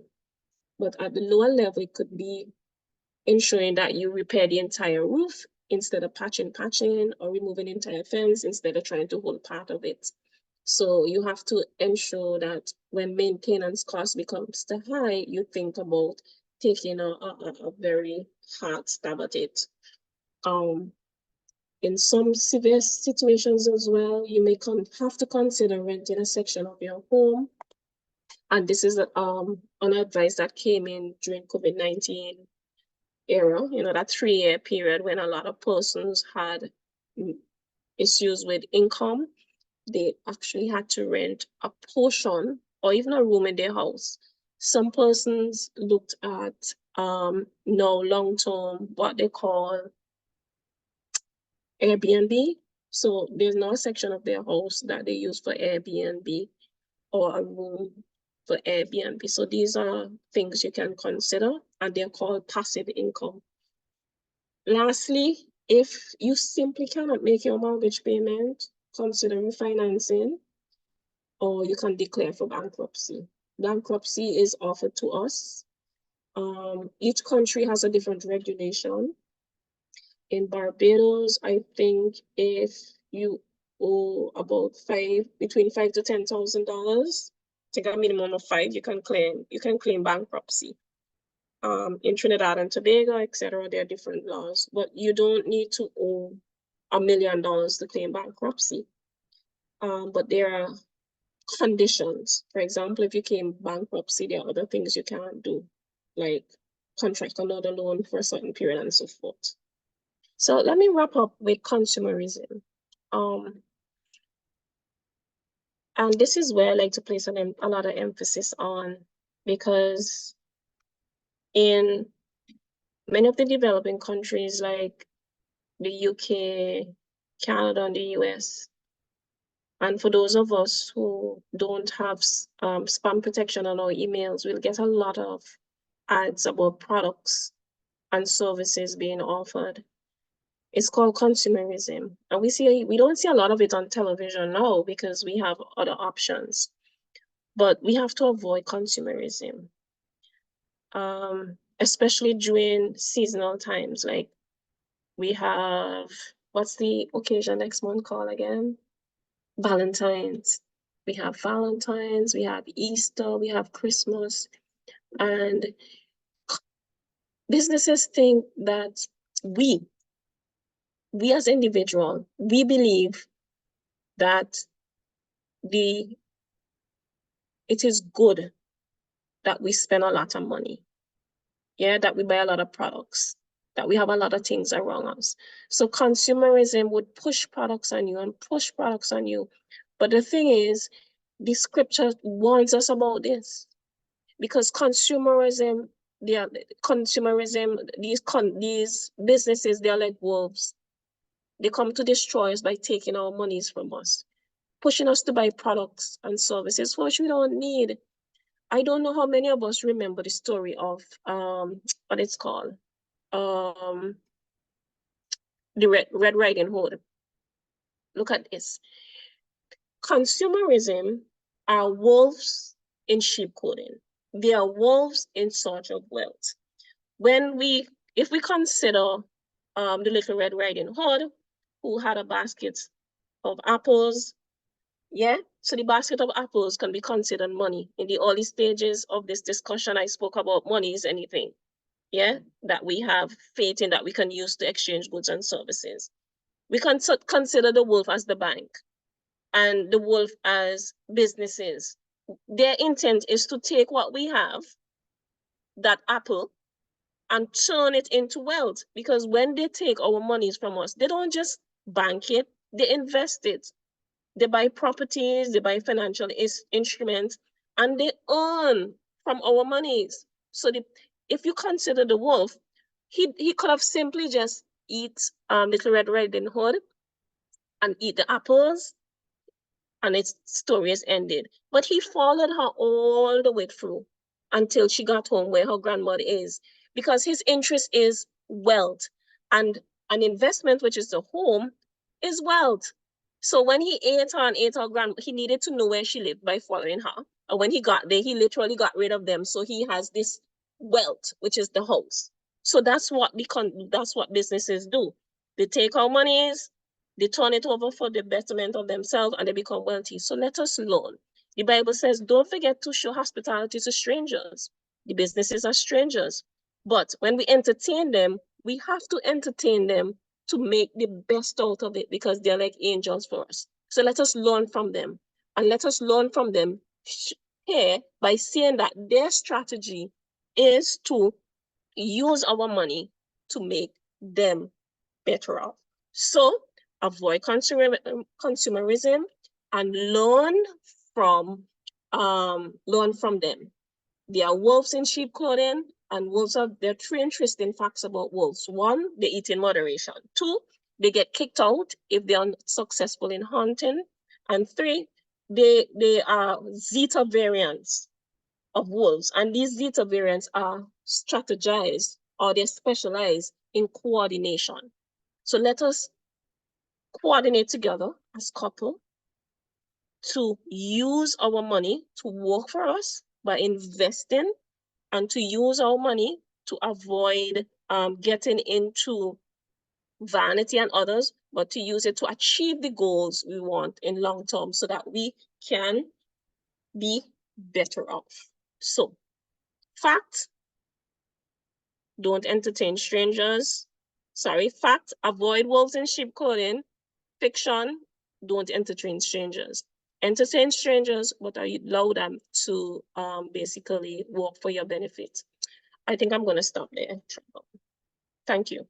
But at the lower level, it could be ensuring that you repair the entire roof instead of patching, or removing the entire fence instead of trying to hold part of it. So you have to ensure that when maintenance cost becomes too high, you think about taking a very hard stab at it. In some severe situations as well, you may have to consider renting a section of your home. And this is an advice that came in during COVID-19 era, that 3-year period when a lot of persons had issues with income. They actually had to rent a portion or even a room in their house. Some persons looked at now long-term, what they call Airbnb. So there's now a section of their house that they use for Airbnb, or a room for Airbnb. So these are things you can consider, and they're called passive income. Lastly, if you simply cannot make your mortgage payment, consider refinancing, or you can declare for bankruptcy. Bankruptcy is offered to us. Each country has a different regulation. In Barbados, I think if you owe about between $5,000 to $10,000, take a minimum of 5, you can claim bankruptcy. In Trinidad and Tobago, etc., there are different laws, but you don't need to owe $1 million to claim bankruptcy. But there are conditions. For example, if you claim bankruptcy, there are other things you can't do, like contract another loan for a certain period and so forth. So let me wrap up with consumerism. And this is where I like to place a lot of emphasis on, because in many of the developing countries like the UK, Canada, and the US, and for those of us who don't have spam protection on our emails, we'll get a lot of ads about products and services being offered. It's called consumerism. And we don't see a lot of it on television now because we have other options. But we have to avoid consumerism, especially during seasonal times. Like we have, what's the occasion next month called again? Valentine's. We have Valentine's, we have Easter, we have Christmas. And businesses think that we as individuals, we believe that it is good that we spend a lot of money. Yeah, that we buy a lot of products, that we have a lot of things around us. So consumerism would push products on you and push products on you. But the thing is, the scripture warns us about this, because consumerism, these businesses, they're like wolves. They come to destroy us by taking our monies from us, pushing us to buy products and services which we don't need. I don't know how many of us remember the story of what it's called, the Red Riding Hood. Look at this. Consumerism are wolves in sheep clothing. They are wolves in search of wealth. If we consider the Little Red Riding Hood, who had a basket of apples, yeah, so the basket of apples can be considered money. In the early stages of this discussion, I spoke about money is anything, yeah, that we have faith in, that we can use to exchange goods and services. We can consider the wolf as the bank and the wolf as businesses. Their intent is to take what we have, that apple, and turn it into wealth. Because when they take our monies from us, they don't just bank it, they invest it. They buy properties, they buy financial instruments, and they earn from our monies. So if you consider the wolf, he could have simply just eat Little Red Riding Hood and eat the apples, and its story is ended. But he followed her all the way through until she got home where her grandmother is, because his interest is wealth, and an investment, which is the home, is wealth. So when he ate her and ate her grandmother, he needed to know where she lived by following her. And when he got there, he literally got rid of them. So he has this wealth, which is the house. So that's what businesses do. They take our monies, they turn it over for the betterment of themselves, and they become wealthy. So let us learn. The Bible says, don't forget to show hospitality to strangers. The businesses are strangers. But when we entertain them, we have to entertain them to make the best out of it, because they're like angels for us. So let us learn from them. And let us learn from them here by saying that their strategy is to use our money to make them better off. So avoid consumerism and learn from them. They are wolves in sheep clothing, and there are three interesting facts about wolves. One, they eat in moderation. Two, they get kicked out if they are successful in hunting. And three, they are zeta variants of wolves, and these zeta variants are strategized, or they're specialized in coordination. So let us coordinate together as couple to use our money to work for us by investing, and to use our money to avoid getting into vanity and others, but to use it to achieve the goals we want in long term, so that we can be better off. So, fact, don't entertain strangers. Fact, avoid wolves in sheep clothing. Fiction, don't entertain strangers. Entertain strangers, but allow them to basically work for your benefit. I think I'm going to stop there. Thank you.